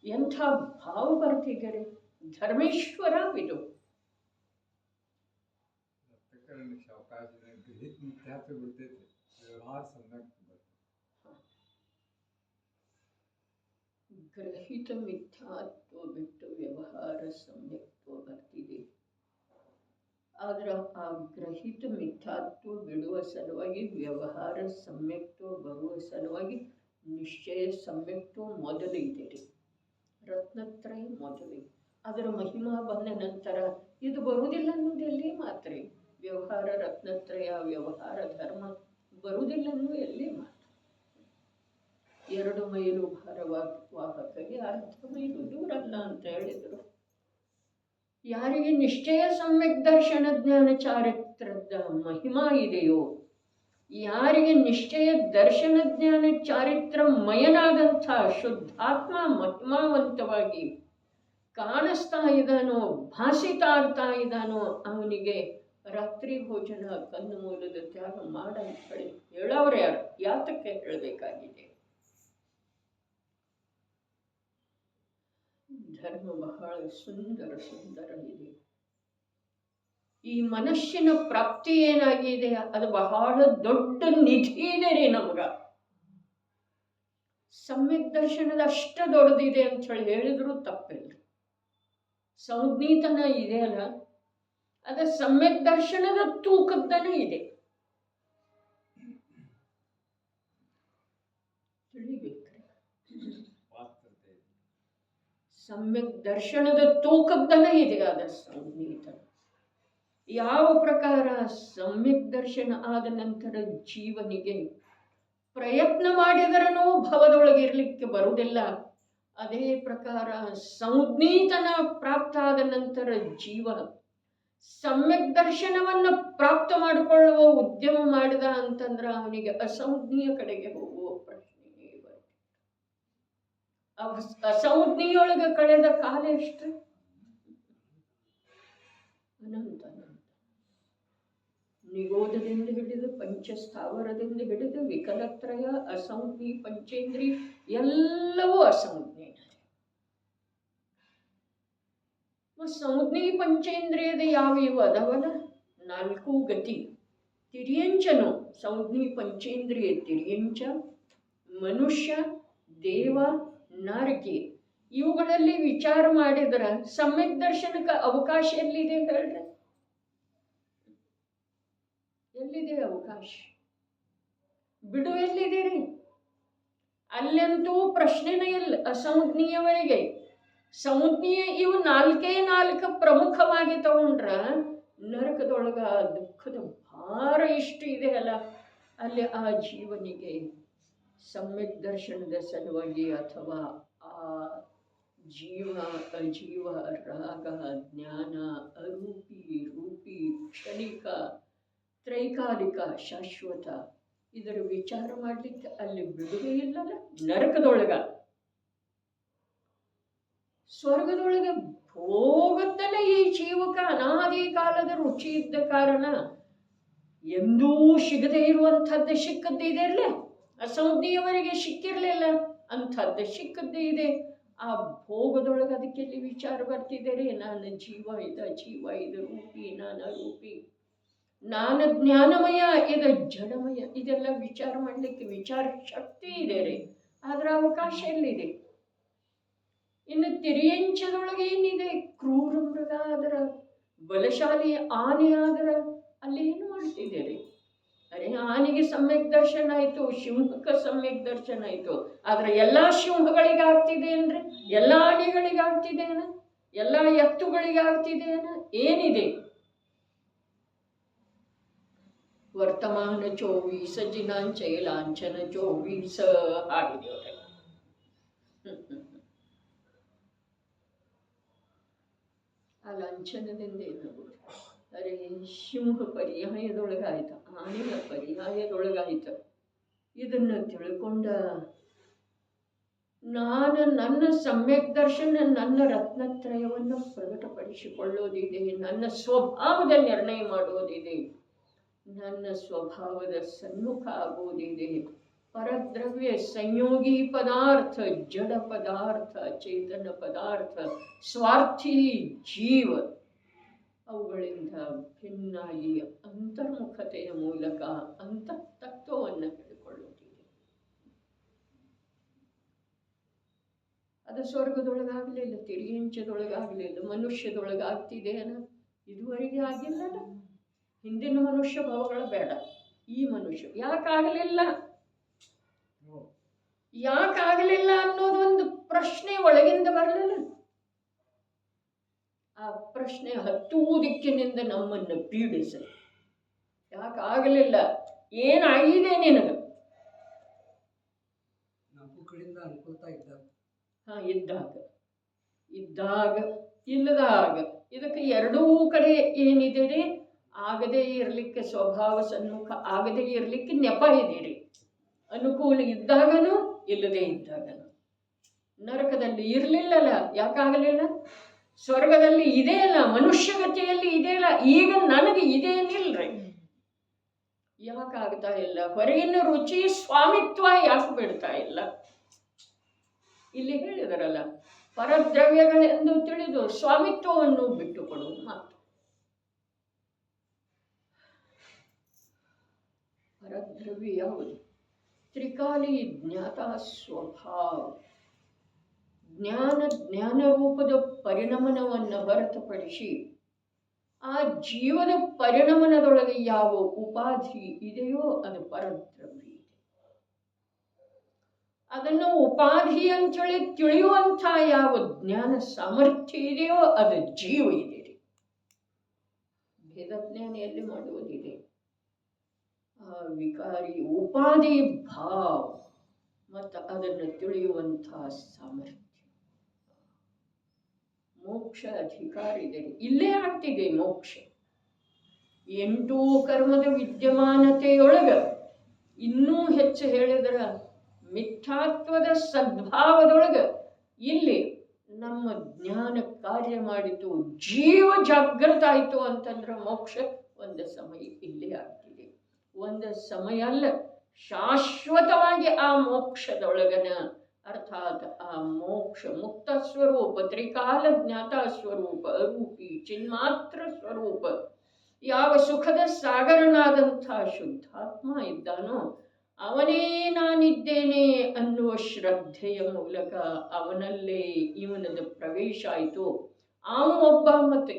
ಎಂಥ ಭಾವ ಬರ್ತಿದ್ದಾರೆ, ಧರ್ಮೇಶ್ವರವಿದು. ಗ್ರಹಿತ ಮಿಥ್ಯಾತ್ವ ಬಿಟ್ಟು ವ್ಯವಹಾರ ಸಮ್ಯಕ್ತ್ವ ಬರ್ತಿದೆ. ಆದ್ರೆ ಆ ಗ್ರಹಿತ ಮಿಥ್ಯಾತ್ವ ಬಿಡುವ ಸಲುವಾಗಿ ವ್ಯವಹಾರ ಸಮ್ಯಕ್ತ್ವ ಬರುವ ಸಲುವಾಗಿ ನಿಶ್ಚಯ ಸಮ್ಯಕ್ತ್ವ ಮೊದಲಿದೆ. ರತ್ನತ್ರಯ ಮೊದಲಿದೆ. ಅದರ ಮಹಿಮಾ ಬಂದ ನಂತರ ಇದು ಬರುವುದಿಲ್ಲ ಅನ್ನೋದೆಲ್ಲಿ ಮಾತ್ರ. ವ್ಯವಹಾರ ರತ್ನತ್ರಯ, ವ್ಯವಹಾರ ಧರ್ಮ ಬರುವುದಿಲ್ಲ ಅನ್ನೋ ಎಲ್ಲಿ ಮಾತ್ರ. 2 ಮೈಲು ಭಾರವಾಹಕಗೆ 1/2 ಮೈಲು ದೂರಲ್ಲ ಅಂತ ಹೇಳಿದರು. ಯಾರಿಗೆ ನಿಶ್ಚಯ ಸಮ್ಯಕ್ ದರ್ಶನ ಜ್ಞಾನ ಚಾರಿತ್ರದ ಮಹಿಮಾ ಇದೆಯೋ, ಯಾರಿಗೆ ನಿಶ್ಚಯ ದರ್ಶನ ಜ್ಞಾನ ಚಾರಿತ್ರ ಮಯನಾದಂಥ ಶುದ್ಧಾತ್ಮ ಮಹಿಮಾವಂತವಾಗಿ ಕಾಣಿಸ್ತಾ ಇದ್ದಾನೋ, ಭಾಸಿತಾ ಆಗ್ತಾ ಇದ್ದಾನೋ, ಅವನಿಗೆ ರಾತ್ರಿ ಭೋಜನ, ಕಂದಮೂಲದ ತ್ಯಾಗ ಮಾಡಂತ ಹೇಳಿ ಹೇಳೋರು ಯಾರು? ಯಾತಕ್ಕೆ ಹೇಳಬೇಕಾಗಿದೆ? ಧರ್ಮ ಬಹಳ ಸುಂದರ ಇದೆ. ಈ ಮನಸ್ಸಿನ ಪ್ರಾಪ್ತಿ ಏನಾಗಿದೆ ಅದು ಬಹಳ ದೊಡ್ಡ ನಿಧಿ ಇದೆ ರೀ ನಮಗ. ಸಮ್ಯಕ್ ದರ್ಶನದ ಅಷ್ಟ ದೊಡ್ಡದಿದೆ ಅಂತ ಹೇಳಿದ್ರು ತಪ್ಪಿಲ್ಲ. ಸಂಜ್ಞೀತನ ಇದೆ ಅಲ್ಲ, ಅದ ಸಮ್ಯಕ್ ದರ್ಶನದ ತೂಕದ್ದನೇ ಇದೆ. ತಿಳಿಬೇಕ್ರಿ, ಸಮ್ಯಕ್ ದರ್ಶನದ ತೂಕದ್ದನೇ ಇದೆ ಅದ ಸಂಜ್ಞೀತನ. ಯಾವ ಪ್ರಕಾರ ಸಮ್ಯಕ್ ದರ್ಶನ ಆದ ನಂತರ ಜೀವನಿಗೆ ಪ್ರಯತ್ನ ಮಾಡಿದರನೂ ಭವದೊಳಗಿರ್ಲಿಕ್ಕೆ ಬರುವುದಿಲ್ಲ, ಅದೇ ಪ್ರಕಾರ ಸಂಜ್ಞೀತನ ಪ್ರಾಪ್ತ ಆದ ನಂತರ ಜೀವ ಸಮ್ಯಕ್ ದರ್ಶನವನ್ನ ಪ್ರಾಪ್ತ ಮಾಡಿಕೊಳ್ಳುವ ಉದ್ಯಮ ಮಾಡಿದ ಅಂತಂದ್ರ ಅವನಿಗೆ ಅಸಂಜ್ಞೆಯ ಕಡೆಗೆ ಹೋಗುವ ಪ್ರಶ್ನೆ ಬರುತ್ತೆ. ಅಸಂಜ್ಞೆಯೊಳಗೆ ಕಳೆದ ಕಾಲ ಎಷ್ಟು? ಅನಂತ. ನಿಗೋಧದಿಂದ ಹಿಡಿದು ಪಂಚಸ್ಥಾವರದಿಂದ ಹಿಡಿದು ವಿಕಲತ್ರಯ, ಅಸಂಜ್ಞಿ, ಪಂಚೇಂದ್ರಿ ಎಲ್ಲವೂ ಅಸಂಜ್ಞೆ. ಸಂಜ್ಞಿ ಪಂಚೇಂದ್ರಿಯದ ಯಾವ ಇವು ಅದವಲ್ಲ, 4 ಗತಿ. ತಿರ್ಯಂಚನು ಸಂಜ್ಞಿ ಪಂಚೇಂದ್ರಿಯ ತಿರ್ಯಂಚ, ಮನುಷ್ಯ, ದೇವ, ನರಕೆ. ಇವುಗಳಲ್ಲಿ ವಿಚಾರ ಮಾಡಿದ್ರ ಸಮ್ಯಕ್ ದರ್ಶನಕ್ಕೆ ಅವಕಾಶ ಎಲ್ಲಿದೆ ಹೇಳ್ರಿ? ಎಲ್ಲಿದೆ ಅವಕಾಶ? ಬಿಡು ಎಲ್ಲಿದೆ ರೀ? ಅಲ್ಲಂತೂ ಪ್ರಶ್ನೆನೇ ಇಲ್ಲ. ಅಸಂಜ್ಞೀಯವರೆಗೆ ಸಂಜ್ಞೀಯ ಇವು 4 ಪ್ರಮುಖವಾಗಿ ತಗೊಂಡ್ರ ನರಕದೊಳಗ ದುಃಖದ ಭಾರ ಇಷ್ಟು ಇದೆ ಅಲ್ಲ, ಅಲ್ಲಿ ಆ ಜೀವನಿಗೆ ಸಮ್ಯಕ್ ದರ್ಶನದ ಸಲುವಾಗಿ ಅಥವಾ ಆ ಜೀವ ಅಜೀವ ರಾಗ ಜ್ಞಾನ ಅರೂಪಿ ರೂಪಿ ಕ್ಷಣಿಕ ತ್ರೈಕಾಲಿಕ ಶಾಶ್ವತ ಇದರ ವಿಚಾರ ಮಾಡಲಿಕ್ಕೆ ಅಲ್ಲಿ ಬಿಡುವೆ ಇಲ್ಲಲ್ಲ. ನರಕದೊಳಗ ಸ್ವರ್ಗದೊಳಗೆ ಭೋಗದ್ದಲ್ಲ ಈ ಜೀವಕ್ಕೆ ಅನಾದಿ ಕಾಲದ ರುಚಿ ಇದ್ದ ಕಾರಣ ಎಂದೂ ಸಿಗದೇ ಇರುವಂಥದ್ದು ಸಿಕ್ಕದ್ದೇ ಇದೆ ಅಲ್ಲ. ಅಸಂಜ್ಞೆಯವರೆಗೆ ಸಿಕ್ಕಿರ್ಲಿಲ್ಲ, ಅಂಥದ್ದು ಸಿಕ್ಕದ್ದೇ ಇದೆ. ಆ ಭೋಗದೊಳಗೆ ಅದಕ್ಕೆಲ್ಲಿ ವಿಚಾರ ಬರ್ತಿದ್ದಾರೆ? ನಾನು ಜೀವ ಇದು ರೂಪಿ, ನಾನು ರೂಪಿ, ನಾನು ಜ್ಞಾನಮಯ, ಇದು ಜಡಮಯ. ಇದೆಲ್ಲ ವಿಚಾರ ಮಾಡಲಿಕ್ಕೆ ವಿಚಾರ ಶಕ್ತಿ ಇದೆ ರೀ, ಆದ್ರೆ ಅವಕಾಶ ಎಲ್ಲಿದೆ? ಇನ್ನು ತಿರಿಯಂಚದೊಳಗೆ ಏನಿದೆ? ಕ್ರೂರ ಮೃಗ ಆದ್ರ, ಬಲಶಾಲಿ ಆನೆ ಆದ್ರ ಅಲ್ಲಿ ಏನು ಮಾಡ್ತಿದ್ದೀರಿ? ಅರೆ ಆನೆಗೆ ಸಮ್ಯಕ್ ದರ್ಶನ ಆಯ್ತು, ಸಿಂಹಕ್ಕೆ ಸಮ್ಯಕ್ ದರ್ಶನ ಆಯ್ತು, ಆದ್ರೆ ಎಲ್ಲಾ ಸಿಂಹಗಳಿಗೆ ಆಗ್ತಿದೆ ಅಂದ್ರೆ, ಎಲ್ಲಾ ಆನೆಗಳಿಗೆ ಆಗ್ತಿದೇನ? ಎಲ್ಲಾ ಎತ್ತುಗಳಿಗೆ ಆಗ್ತಿದೇನ? ಏನಿದೆ? ವರ್ತಮಾನ 24 ದಿನಾಂಚ ಲಾಂಛನ 24 ಹಾಡಿದವ್ರೆ. ಆ ಲಾಂಛನದಿಂದ ಏನಾಗುತ್ತೆ? ಅರೆ ಸಿಂಹ ಪರ್ಯಾಯದೊಳಗಾಯ್ತು, ಆನೆಯ ಪರ್ಯಾಯದೊಳಗಾಯ್ತು. ಇದನ್ನ ತಿಳ್ಕೊಂಡ ನಾನು ನನ್ನ ಸಮ್ಯಕ್ ದರ್ಶನ, ನನ್ನ ರತ್ನತ್ರಯವನ್ನು ಪ್ರಕಟಪಡಿಸಿಕೊಳ್ಳೋದಿದೆ, ನನ್ನ ಸ್ವಭಾವದ ನಿರ್ಣಯ ಮಾಡೋದಿದೆ, ನನ್ನ ಸ್ವಭಾವದ ಸನ್ಮುಖ ಆಗುವುದಿದೆ. ಪರದ್ರವ್ಯ ಸಂಯೋಗಿ ಪದಾರ್ಥ, ಜಡ ಪದಾರ್ಥ, ಚೇತನ ಪದಾರ್ಥ, ಸ್ವಾರ್ಥಿ ಜೀವ, ಅವುಗಳಿಂದ ಭಿನ್ನಾಗಿ ಅಂತರ್ಮುಖತೆಯ ಮೂಲಕ ಅಂತಃತತ್ವವನ್ನು ಹಿಡ್ಕೊಳ್ಳುತ್ತಿದೆ. ಅದು ಸ್ವರ್ಗದೊಳಗಾಗಲಿಲ್ಲ, ತಿರಿಯಂಚದೊಳಗಾಗಲಿಲ್ಲ, ಮನುಷ್ಯದೊಳಗಾಗ್ತಿದೆ ಅನ್ನ ಇದುವರೆಗೆ ಆಗಿಲ್ಲಲ್ಲ. ಹಿಂದಿನ ಮನುಷ್ಯ ಭಾವಗಳು ಬೇಡ, ಈ ಮನುಷ್ಯ ಯಾಕಾಗಲಿಲ್ಲ ಅನ್ನೋದೊಂದು ಪ್ರಶ್ನೆ ಒಳಗಿಂದ ಬರಲಿಲ್ಲ. ಆ ಪ್ರಶ್ನೆ ಹತ್ತುವುದಿಕ್ಕಿನಿಂದ ನಮ್ಮನ್ನು ಪೀಡಿಸ. ಯಾಕಾಗಲಿಲ್ಲ? ಏನಾಗಿದೆ ನಿನಗ? ಇದ್ದಾಗ ಇಲ್ಲದಾಗ, ಇದಕ್ಕೆ ಎರಡೂ ಕಡೆ ಏನಿದೆ ರೀ? ಆಗದೇ ಇರಲಿಕ್ಕೆ ಸ್ವಭಾವ ಸನ್ಮುಖ, ಆಗದೇ ಇರಲಿಕ್ಕೆ ನೆಪ ಇದೀರಿ. ಅನುಕೂಲ ಇದ್ದಾಗನು, ಇಲ್ಲದೇ ಇದ್ದಾಗನು. ನರಕದಲ್ಲಿ ಇರಲಿಲ್ಲಲ್ಲ, ಯಾಕಾಗಲಿಲ್ಲ? ಸ್ವರ್ಗದಲ್ಲಿ ಇದೆ ಅಲ್ಲ, ಮನುಷ್ಯಗತಿಯಲ್ಲಿ ಇದೆ ಅಲ್ಲ, ಈಗ ನನಗೆ ಇದೇನಿಲ್ರಿ, ಯಾಕಾಗ್ತಾ ಇಲ್ಲ? ಹೊರಗಿನ ರುಚಿ ಸ್ವಾಮಿತ್ವ ಯಾಕೆ ಬಿಡ್ತಾ ಇಲ್ಲ? ಇಲ್ಲಿ ಹೇಳಿದರಲ್ಲ, ಪರದ್ರವ್ಯಗಳೆಂದು ತಿಳಿದು ಸ್ವಾಮಿತ್ವವನ್ನು ಬಿಟ್ಟುಕೊಡುವುದು ಮಾತು. ಪರದ್ರವ್ಯ ಯಾವುದು? ತ್ರಿಕಾಲಿ ಜ್ಞಾತ ಸ್ವಭಾವ. ಜ್ಞಾನ ರೂಪದ ಪರಿಣಮನವನ್ನು ಹೊರತುಪಡಿಸಿ ಆ ಜೀವದ ಪರಿಣಮನದೊಳಗೆ ಯಾವ ಉಪಾಧಿ ಇದೆಯೋ ಅದು ಪರದ್ರವ್ಯ ಇದೆ. ಅದನ್ನು ಉಪಾಧಿ ಅಂತೇಳಿ ತಿಳಿಯುವಂಥ ಯಾವ ಜ್ಞಾನ ಸಾಮರ್ಥ್ಯ ಇದೆಯೋ ಅದು ಜೀವ ಇದೆ. ಭೇದಜ್ಞಾನ ಎಲ್ಲಿ ಮಾಡುವುದಿದೆ? ಆ ವಿಕಾರಿ ಉಪಾಧಿ ಭಾವ ಮತ್ತು ಅದನ್ನು ತಿಳಿಯುವಂತಹ ಸಾಮರ್ಥ್ಯ. ಮೋಕ್ಷ ಅಧಿಕಾರ ಇದೆ, ಇಲ್ಲೇ ಆಗ್ತಿದೆ ಮೋಕ್ಷ. 8 ಕರ್ಮದ ವಿದ್ಯಮಾನತೆಯೊಳಗ ಇನ್ನೂ ಹೆಚ್ಚು ಹೇಳಿದ್ರ ಮಿಥ್ಯಾತ್ವದ ಸದ್ಭಾವದೊಳಗ ಇಲ್ಲಿ ನಮ್ಮ ಜ್ಞಾನ ಕಾರ್ಯ ಮಾಡಿತು, ಜೀವ ಜಾಗೃತ ಆಯಿತು ಅಂತಂದ್ರೆ ಮೋಕ್ಷ ಒಂದು ಸಮಯ ಇಲ್ಲೇ ಆಗ್ತಿದೆ. ಒಂದು ಸಮಯ ಅಲ್ಲ, ಶಾಶ್ವತವಾಗಿ ಆ ಮೋಕ್ಷದೊಳಗನ ಅರ್ಥಾತ್ ಆ ಮೋಕ್ಷ ಮುಕ್ತ ಸ್ವರೂಪ, ತ್ರಿಕಾಲ ಜ್ಞಾತ ಸ್ವರೂಪ, ಅರೂಪಿ ಚಿನ್ಮಾತ್ರ ಸ್ವರೂಪ, ಯಾವ ಸುಖದ ಸಾಗರನಾದಂಥ ಶುದ್ಧಾತ್ಮ ಇದ್ದಾನೋ ಅವನೇ ನಾನಿದ್ದೇನೆ ಅನ್ನುವ ಶ್ರದ್ಧೆಯ ಮೂಲಕ ಅವನಲ್ಲೇ ಇವನದ ಪ್ರವೇಶ ಆಯಿತು. ಒಬ್ಬ ಮತ್ತು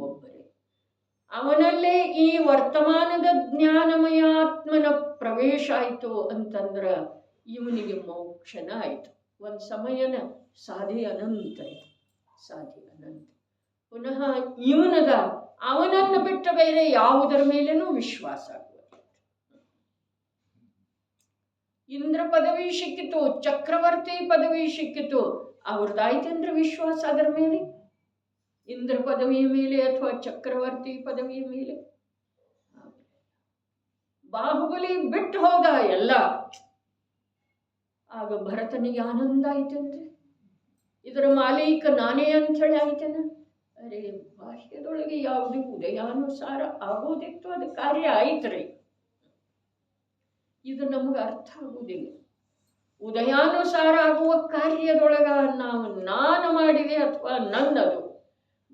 ಒಬ್ಬರೇ. ಅವನಲ್ಲೇ ಈ ವರ್ತಮಾನದ ಜ್ಞಾನಮಯ ಆತ್ಮನ ಪ್ರವೇಶ ಆಯಿತು ಅಂತಂದ್ರ ಇವನಿಗೆ ಮೋಕ್ಷನ ಆಯಿತು. ಒಂದು ಸಮಯನ ಸಾಧಿ ಅನಂತ. ಪುನಃ ಇವನದ ಅವನನ್ನು ಬಿಟ್ಟ ಬೇರೆ ಯಾವುದರ ಮೇಲೇನೂ ವಿಶ್ವಾಸ ಆಗುವುದು. ಇಂದ್ರ ಪದವಿ ಸಿಕ್ಕಿತು, ಚಕ್ರವರ್ತಿ ಪದವಿ ಸಿಕ್ಕಿತು, ಅವ್ರದ್ದಾಯ್ತಂದ್ರೆ ವಿಶ್ವಾಸ ಅದರ ಮೇಲೆ, ಇಂದ್ರ ಪದವಿಯ ಮೇಲೆ ಅಥವಾ ಚಕ್ರವರ್ತಿ ಪದವಿಯ ಮೇಲೆ. ಬಾಹುಬಲಿ ಬಿಟ್ಟು ಹೋದ ಎಲ್ಲ. ಆಗ ಭರತನಿಗೆ ಆನಂದ ಆಯ್ತಂತೆ, ಇದರ ಮಾಲೀಕ ನಾನೇ ಅಂಥೇಳಿ ಆಯ್ತೇನ. ಅರೆ, ಬಾಹ್ಯದೊಳಗೆ ಯಾವುದು ಉದಯಾನುಸಾರ ಆಗೋದಿತ್ತು ಅದು ಕಾರ್ಯ ಆಯ್ತ್ರಿ. ಇದು ನಮಗೆ ಅರ್ಥ ಆಗುವುದಿಲ್ಲ. ಉದಯಾನುಸಾರ ಆಗುವ ಕಾರ್ಯದೊಳಗ ನಾನು ಮಾಡಿದೆ ಅಥವಾ ನನ್ನದು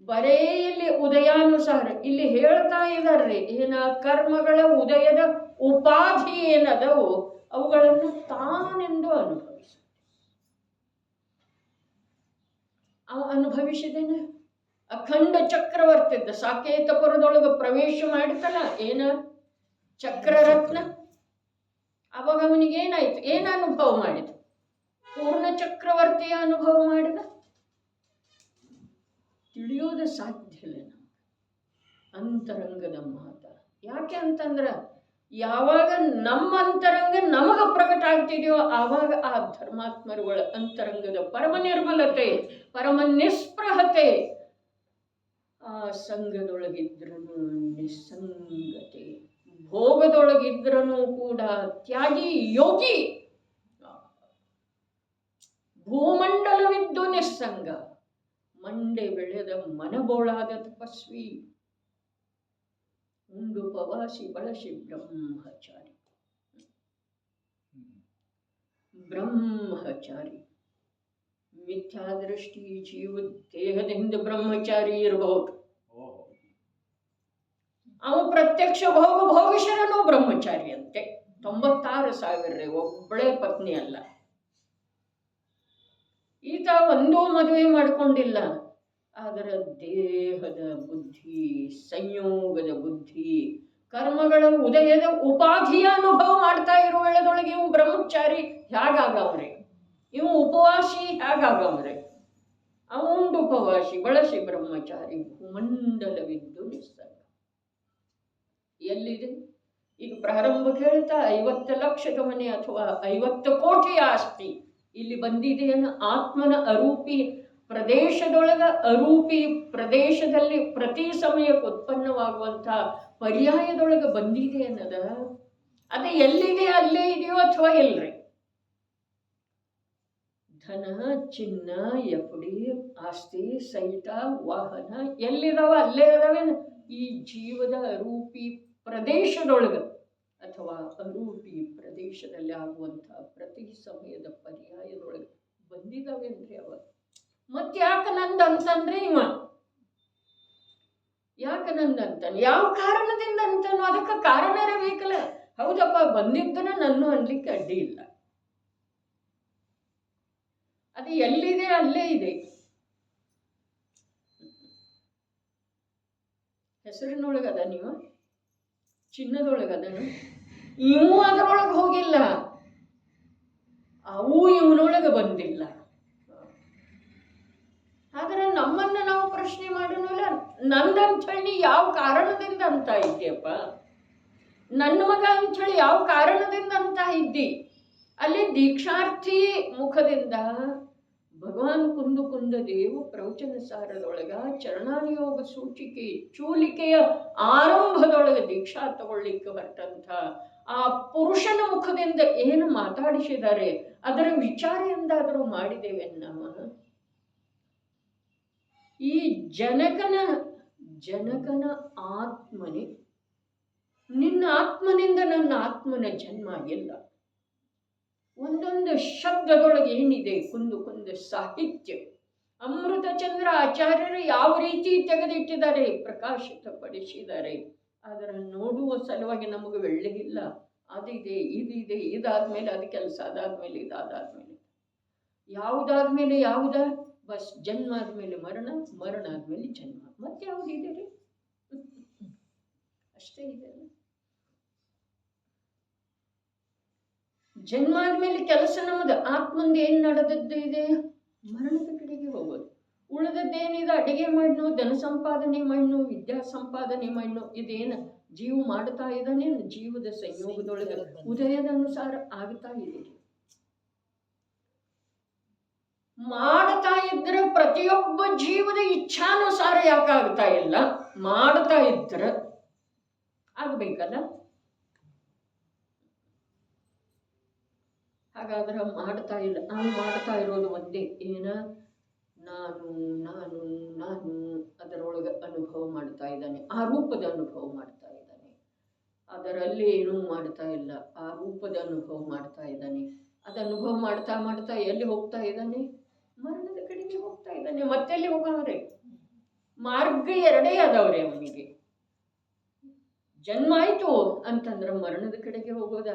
ಬರೇ ಇಲ್ಲಿ ಉದಯಾನುಸಾರ ಇಲ್ಲಿ ಹೇಳ್ತಾ ಇದಾರ್ರಿ. ಏನ ಕರ್ಮಗಳ ಉದಯದ ಉಪಾಧಿ ಏನದವು ಅವುಗಳನ್ನು ತಾನೆಂದು ಅನುಭವಿಸಿದ್ದೇನೆ. ಅಖಂಡ ಚಕ್ರವರ್ತಿದ್ದ ಸಾಕೇತಪುರದೊಳಗೆ ಪ್ರವೇಶ ಮಾಡಿತಲ್ಲ, ಏನ ಚಕ್ರರತ್ನ. ಅವಾಗ ಅವನಿಗೇನಾಯ್ತು? ಏನು ಅನುಭವ ಮಾಡಿದ? ಪೂರ್ಣ ಚಕ್ರವರ್ತಿಯ ಅನುಭವ ಮಾಡಿದ. ತಿಳಿಯೋದು ಸಾಧ್ಯ ಇಲ್ಲ ನಮ್ಗೆ ಅಂತರಂಗದ ಮಾತ. ಯಾಕೆ ಅಂತಂದ್ರ ಯಾವಾಗ ನಮ್ಮ ಅಂತರಂಗ ನಮಗ ಪ್ರಕಟ ಆಗ್ತಿದೆಯೋ ಆವಾಗ ಆ ಧರ್ಮಾತ್ಮರುಗಳ ಅಂತರಂಗದ ಪರಮ ನಿರ್ಮಲತೆ, ಪರಮ ನಿಸ್ಪೃಹತೆ, ಆ ಸಂಘದೊಳಗಿದ್ರೂ ನಿಸ್ಸಂಗತೆ, ಭೋಗದೊಳಗಿದ್ರೂ ಕೂಡ ತ್ಯಾಗಿ ಯೋಗಿ, ಭೂಮಂಡಲವಿದ್ದು ನಿಸ್ಸಂಗ, ಮಂಡೆ ಬೆಳೆದ ಮನಬೋಳಾದ ತಪಸ್ವಿ, ಉಂಡು ಪವಾಸಿ ಬಳಸಿ ಬ್ರಹ್ಮಚಾರಿ. ಮಿಥ್ಯಾದೃಷ್ಟಿ ಜೀವ ದೇಹದಿಂದ ಬ್ರಹ್ಮಚಾರಿ ಇರಬಹುದು. ಅವ ಪ್ರತ್ಯಕ್ಷ ಭೋಗೇಶ್ವರನೂ ಬ್ರಹ್ಮಚಾರಿ ಅಂತೆ. 96,000 ಒಬ್ಬಳೇ ಪತ್ನಿ ಅಲ್ಲ. ಈತ ಒಂದೂ ಮದುವೆ ಮಾಡಿಕೊಂಡಿಲ್ಲ. ಅದರ ದೇಹದ ಬುದ್ಧಿ, ಸಂಯೋಗದ ಬುದ್ಧಿ, ಕರ್ಮಗಳ ಉದಯದ ಉಪಾಧಿಯ ಅನುಭವ ಮಾಡ್ತಾ ಇರೋ ವೇಳೆದೊಳಗೆ ಇವು ಬ್ರಹ್ಮಚಾರಿ ಹೇಗಾಗವ್ರೆ, ಇವು ಉಪವಾಸಿ ಹೇಗಾಗವ್ರೆ. ಅವುಂಡು ಉಪವಾಸಿ ಬಳಸಿ ಬ್ರಹ್ಮಚಾರಿ, ಭೂಮಂಡಲವಿದ್ದು ನಿಸ್ಸಂಗ. ಎಲ್ಲಿದೆ? ಈಗ ಪ್ರಾರಂಭಕ್ಕೆ ಹೇಳ್ತಾ 50 ಲಕ್ಷದ ಮನೆ ಅಥವಾ 50 ಕೋಟಿ ಆಸ್ತಿ ಇಲ್ಲಿ ಬಂದಿದೆಯನ್ನು ಆತ್ಮನ ಅರೂಪಿ ಪ್ರದೇಶದೊಳಗ, ಅರೂಪಿ ಪ್ರದೇಶದಲ್ಲಿ ಪ್ರತಿ ಸಮಯಕ್ಕೆ ಉತ್ಪನ್ನವಾಗುವಂತಹ ಪರ್ಯಾಯದೊಳಗೆ ಬಂದಿದೆ ಅನ್ನೋದ ಅದು ಎಲ್ಲಿದೆ ಅಲ್ಲೇ ಇದೆಯೋ ಅಥವಾ ಇಲ್ರಿ? ಧನ, ಚಿನ್ನ, ಎಫ್ಡಿ, ಆಸ್ತಿ, ಸಹಿತ, ವಾಹನ ಎಲ್ಲಿದಾವ ಅಲ್ಲೇ ಅದಾವೆ. ಈ ಜೀವದ ಅರೂಪಿ ಪ್ರದೇಶದೊಳಗ ಅಥವಾ ಅರೂಪಿ ಪ್ರದೇಶದಲ್ಲಿ ಆಗುವಂತಹ ಪ್ರತಿ ಸಮಯದ ಪರ್ಯಾಯದೊಳಗೆ ಬಂದಿದ್ದಾವೆ ಅಂದ್ರೆ ಅವ ಮತ್ತೆ ಯಾಕೆ ನಂದು ಅಂತಂದ್ರೆ ಇವ ಯಾಕೆ ನಂದಂತಾನೆ, ಯಾವ ಕಾರಣದಿಂದ ಅಂತಾನು, ಅದಕ್ಕೆ ಕಾರಣರೇ ಬೇಕಲ್ಲ. ಹೌದಪ್ಪ, ಬಂದಿದ್ದನ ನನ್ನ ಅನ್ಲಿಕ್ಕೆ ಅಡ್ಡಿ ಇಲ್ಲ. ಅದು ಎಲ್ಲಿದೆ ಅಲ್ಲೇ ಇದೆ. ಹೆಸರಿನೊಳಗದ ನೀವು, ಚಿನ್ನದೊಳಗದನು. ಇವು ಅದರೊಳಗೆ ಹೋಗಿಲ್ಲ, ಅವು ಇವನೊಳಗೆ ಬಂದಿಲ್ಲ. ಆದ್ರೆ ನಮ್ಮನ್ನ ನಾವು ಪ್ರಶ್ನೆ ಮಾಡೋಣಲ್ಲ, ನಂದಂತ ಹೇಳಿ ಯಾವ ಕಾರಣದಿಂದ ಅಂತ ಇದ್ದೀಯಪ್ಪ, ನನ್ನ ಮಗ ಅಂಥೇಳಿ ಯಾವ ಕಾರಣದಿಂದ ಅಂತ ಇದ್ದಿ. ಅಲ್ಲಿ ದೀಕ್ಷಾರ್ಥಿ ಮುಖದಿಂದ ಭಗವಾನ್ ಕುಂದ ದೇವು ಪ್ರವಚನ ಸಾರದೊಳಗ ಚರಣಾನುಯೋಗ ಸೂಚಿಕೆ ಚೂಲಿಕೆಯ ಆರಂಭದೊಳಗೆ ದೀಕ್ಷಾ ತಗೊಳ್ಳಿಕ್ಕೆ ಹೊರಟಂಥ ಆ ಪುರುಷನ ಮುಖದಿಂದ ಏನು ಮಾತಾಡಿಸಿದ್ದಾರೆ ಅದರ ವಿಚಾರ ಎಂದಾದರೂ ಮಾಡಿದ್ದೇವೆ ನಾವು. ಈ ಜನಕನ ಆತ್ಮನೇ, ನಿನ್ನ ಆತ್ಮನಿಂದ ನನ್ನ ಆತ್ಮನ ಜನ್ಮ ಇಲ್ಲ. ಒಂದೊಂದು ಶಬ್ದದೊಳಗೆ ಏನಿದೆ, ಕುಂದು ಸಾಹಿತ್ಯ. ಅಮೃತ ಚಂದ್ರ ಆಚಾರ್ಯರು ಯಾವ ರೀತಿ ತೆಗೆದಿಟ್ಟಿದ್ದಾರೆ, ಪ್ರಕಾಶಿತಪಡಿಸಿದ್ದಾರೆ. ಅದರ ನೋಡುವ ಸಲುವಾಗಿ ನಮಗೆ ಒಳ್ಳೆಗಿಲ್ಲ. ಅದಿದೆ, ಇದಿದೆ, ಇದಾದ್ಮೇಲೆ ಅದು ಕೆಲಸ, ಅದಾದ್ಮೇಲೆ ಇದಾದ್ಮೇಲೆ ಯಾವುದಾದ್ಮೇಲೆ ಯಾವುದ, ಬಸ್ ಜನ್ಮ ಆದ್ಮೇಲೆ ಮರಣ, ಮರಣ ಆದ್ಮೇಲೆ ಜನ್ಮ, ಮತ್ತೆ ಯಾವುದಿದೆ ರೀ? ಅಷ್ಟೇ ಇದೆ. ಜನ್ಮ ಆದ್ಮೇಲೆ ಕೆಲಸ ನಮ್ಮದು. ಆತ್ಮಂದ ಏನ್ ನಡೆದದ್ದು ಇದೆ, ಮರಣದ ಕಡೆಗೆ ಹೋಗೋದು. ಉಳಿದದ್ದೇನಿದೆ, ಅಡಿಗೆ ಮಾಡ್ನೋ, ಧನ ಸಂಪಾದನೆ ಮಾಡ್ನೋ, ವಿದ್ಯಾ ಸಂಪಾದನೆ ಮಾಡ್ನೋ, ಇದೇನ ಜೀವ ಮಾಡ್ತಾ ಇದ್ದಾನೆ. ಜೀವದ ಸಂಯೋಗದೊಳಗೆ ಉದಯದ ಅನುಸಾರ ಆಗ್ತಾ ಇದೆ. ಮಾಡ್ತಾ ಇದ್ರೆ ಪ್ರತಿಯೊಬ್ಬ ಜೀವದ ಇಚ್ಛಾನುಸಾರ ಯಾಕೆ ಆಗ್ತಾ ಇಲ್ಲ? ಮಾಡ್ತಾ ಇದ್ರ ಆಗ್ಬೇಕಲ್ಲ. ಹಾಗಾದ್ರೆ ಮಾಡ್ತಾ ಇಲ್ಲ, ಅವನು ಮಾಡ್ತಾ ಇರೋದು ಒಂದೇ, ಏನ ನಾನು ನಾನು ನಾನು ಅದರೊಳಗೆ ಅನುಭವ ಮಾಡ್ತಾ ಇದ್ದಾನೆ. ಆ ರೂಪದ ಅನುಭವ ಮಾಡ್ತಾ ಇದ್ದಾನೆ. ಅದರಲ್ಲಿ ಏನೂ ಮಾಡ್ತಾ ಇಲ್ಲ, ಆ ರೂಪದ ಅನುಭವ ಮಾಡ್ತಾ ಇದ್ದಾನೆ. ಅದು ಅನುಭವ ಮಾಡ್ತಾ ಮಾಡ್ತಾ ಎಲ್ಲಿ ಹೋಗ್ತಾ ಇದ್ದಾನೆ? ಮರಣದ ಕಡೆಗೆ ಹೋಗ್ತಾ ಇದ್ದಾನೆ. ಮತ್ತೆಲ್ಲಿ ಹೋಗವ್ರೆ? ಮಾರ್ಗ ಎರಡೇ ಅದಾವ್ರೆ ಅವನಿಗೆ. ಜನ್ಮ ಆಯ್ತು ಅಂತಂದ್ರೆ ಮರಣದ ಕಡೆಗೆ ಹೋಗೋದ,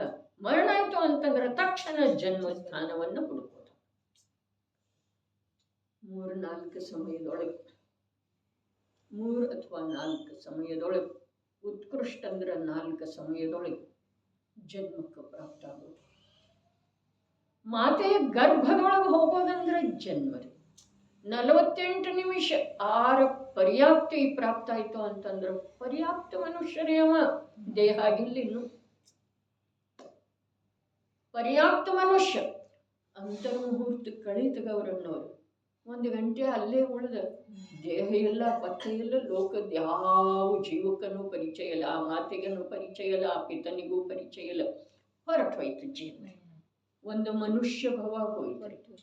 ಮರಣ ಆಯ್ತು ಅಂತಂದ್ರೆ ತಕ್ಷಣ ಜನ್ಮ ಸ್ಥಾನವನ್ನು ಹುಡುಕೋದು. 3-4 ಸಮಯದೊಳಗೆ, 3 ಅಥವಾ 4 ಸಮಯದೊಳಗೆ, ಉತ್ಕೃಷ್ಟ ಅಂದ್ರೆ 4 ಸಮಯದೊಳಗೆ ಜನ್ಮಕ್ಕೆ ಪ್ರಾಪ್ತ ಆಗೋದು. ಮಾತೆಯ ಗರ್ಭದೊಳಗೆ ಹೋಗೋದಂದ್ರೆ ಜನ್ಮ. 48 ನಿಮಿಷ 6 ಪರ್ಯಾಪ್ತಿ ಪ್ರಾಪ್ತ ಆಯ್ತು ಅಂತಂದ್ರೆ ಪರ್ಯಾಪ್ತ ಮನುಷ್ಯರೇವ. ದೇಹ ಆಗಿಲ್ಲಿನ್ನು ಪರ್ಯಾಪ್ತ ಮನುಷ್ಯ. ಅಂತರ್ಮುಹೂರ್ತ ಕಳಿತಗವ್ರನ್ನೋರು 1 ಗಂಟೆ ಅಲ್ಲೇ ಉಳಿದ, ದೇಹ ಇಲ್ಲ, ಪತ್ತೆ ಇಲ್ಲ, ಲೋಕದ ಯಾವ ಜೀವಕ್ಕನೂ ಪರಿಚಯ ಇಲ್ಲ, ಆ ಮಾತೆಗನೂ ಪರಿಚಯ ಇಲ್ಲ, ಆ ಪಿತನಿಗೂ ಪರಿಚಯ ಇಲ್ಲ. ಹೊರಟು ಹೋಯ್ತು ಜೀವನ. ಒಂದು ಮನುಷ್ಯ ಭವ ಹೋಯ್ತು.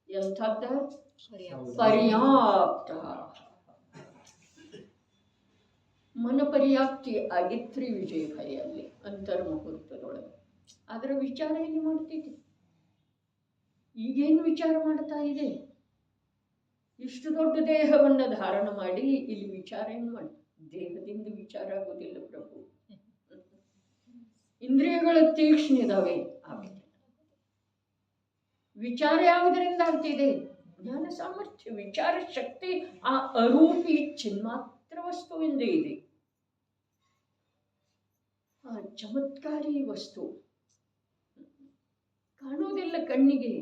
ಎಂಥದ್ದ? ಪರ್ಯಾಪ್ತ. ಮನಪರ್ಯಾಪ್ತಿ ಆಗಿತ್ರಿ ವಿಜಯ ಭಯಲ್ಲಿ ಅಂತರ್ಮುಹೂರ್ತದೊಳಗೆ. ಅದರ ವಿಚಾರ ಇಲ್ಲಿ ಮಾಡ್ತಿದ್ದೆ. ಈಗೇನು ವಿಚಾರ ಮಾಡ್ತಾ ಇದೆ? ಇಷ್ಟು ದೊಡ್ಡ ದೇಹವನ್ನು ಧಾರಣ ಮಾಡಿ ಇಲ್ಲಿ ವಿಚಾರ ಏನು ಮಾಡಿ? ದೇಹದಿಂದ ವಿಚಾರ ಆಗೋದಿಲ್ಲ ಪ್ರಭು. ಇಂದ್ರಿಯಗಳ ತೀಕ್ಷ್ಣ ಇದಾವೆ, ಆಗಿದೆ. ವಿಚಾರ ಯಾವುದರಿಂದ ಆಗ್ತಿದೆ? ಜ್ಞಾನ ಸಾಮರ್ಥ್ಯ, ವಿಚಾರ ಶಕ್ತಿ ಆ ಅರೂಪಿ ಚಿನ್ಮಾತ್ರ ವಸ್ತುವಿಂದ ಇದೆ. ಆ ಚಮತ್ಕಾರಿ ವಸ್ತು ಕಾಣುವುದಿಲ್ಲ ಕಣ್ಣಿಗೆ,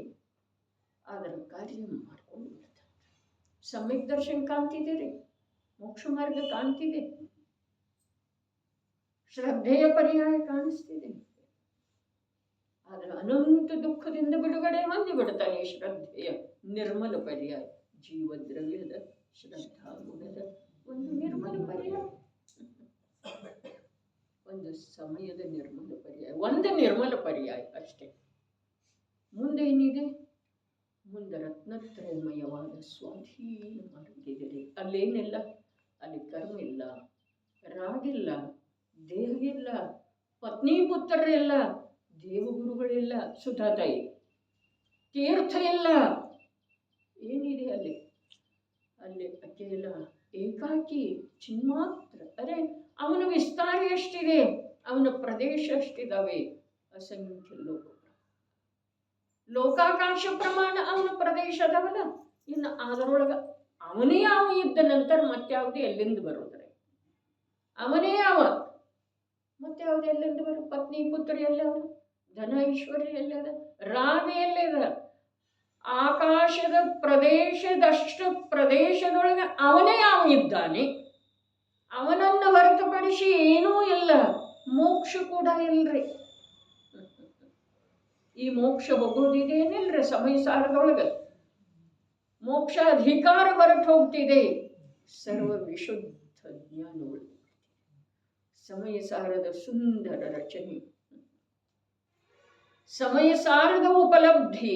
ಅದರ ಕಾರ್ಯ ಮಾಡ್ಕೊಂಡು ಬಿಡ್ತಾರೆ. ಸಮ್ಯಕ್ ದರ್ಶನ ಕಾಣ್ತಿದೆ ರೀ, ಮೋಕ್ಷ ಮಾರ್ಗ ಕಾಣ್ತಿದೆ, ಶ್ರದ್ಧೆಯ ಪರ್ಯಾಯ ಕಾಣಿಸ್ತಿದೆ. ಆದರೆ ಅನಂತ ದುಃಖದಿಂದ ಬಿಡುಗಡೆ ಹೊಂದಿ ಬಿಡ್ತಾನೆ. ಶ್ರದ್ಧೆಯ ನಿರ್ಮಲ ಪರ್ಯಾಯ, ಜೀವದ್ರವ್ಯದ ಶ್ರದ್ಧಾ ಗುಣದ ಒಂದು ನಿರ್ಮಲ ಪರ್ಯಾಯ, ಒಂದು ಸಮಯದ ನಿರ್ಮಲ ಪರ್ಯಾಯ, ಒಂದು ನಿರ್ಮಲ ಪರ್ಯಾಯ ಅಷ್ಟೇ. ಮುಂದೆ ಏನಿದೆ? ಮುಂದೆ ರತ್ನತ್ರಯಮಯವಾದ ಸ್ವಾಧೀನ ಮಾಡುತ್ತಿದೆ. ಅಲ್ಲೇನಿಲ್ಲ, ಅಲ್ಲಿ ಕರ್ಮ ಇಲ್ಲ, ರಾಗಿಲ್ಲ, ದೇಹ ಇಲ್ಲ, ಪತ್ನಿ ಪುತ್ರರಿಲ್ಲ, ದೇವಗುರುಗಳಿಲ್ಲ, ಸುಧಾತಾಯಿ ತೀರ್ಥ ಇಲ್ಲ. ಏನಿದೆ ಅಲ್ಲಿ? ಅಲ್ಲಿ ಅಕೇಲ ಏಕಾಕಿ ಚಿನ್ಮಾತ್ರ. ಅರೆ ಅವನ ವಿಸ್ತಾರ ಎಷ್ಟಿದೆ, ಅವನ ಪ್ರದೇಶ ಎಷ್ಟಿದಾವೆ, ಅಸಂಖ್ಯ ಲೋಕಾಕಾಶ ಪ್ರಮಾಣ ಅವನ ಪ್ರದೇಶ ಅದಾವಲ್ಲ. ಇನ್ನು ಅದರೊಳಗ ಅವನೇ ಅವ ಇದ್ದ ನಂತರ ಮತ್ಯಾವುದು ಎಲ್ಲಿಂದ ಬರೋದ್ರೆ, ಅವನೇ ಅವ ಮತ್ತೆ ಯಾವ್ದು ಎಲ್ಲಿಂದ ಬರೋ, ಪತ್ನಿ ಪುತ್ರ ಎಲ್ಲವ, ಧನ ಐಶ್ವರ್ಯ ಎಲ್ಲದ, ರಾಗ ಎಲ್ಲದ, ಆಕಾಶದ ಪ್ರದೇಶದಷ್ಟು ಪ್ರದೇಶದೊಳಗೆ ಅವನೇ ಅವ ಇದ್ದಾನೆ. ಅವನನ್ನು ಹೊರತುಪಡಿಸಿ ಏನೂ ಇಲ್ಲ. ಮೋಕ್ಷ ಕೂಡ ಇಲ್ರಿ. ಈ ಮೋಕ್ಷ ಹೋಗೋದಿದೇನಿಲ್ರಿ ಸಮಯ ಸಾರದೊಳಗೆ. ಮೋಕ್ಷ ಅಧಿಕಾರ ಹೊರಟು ಹೋಗ್ತಿದೆ. ಸರ್ವ ವಿಶುದ್ಧ ಜ್ಞಾನಗಳು. ಸಮಯ ಸಾರದ ಸುಂದರ ರಚನೆ, ಸಮಯ ಸಾರದ ಉಪಲಬ್ಧಿ.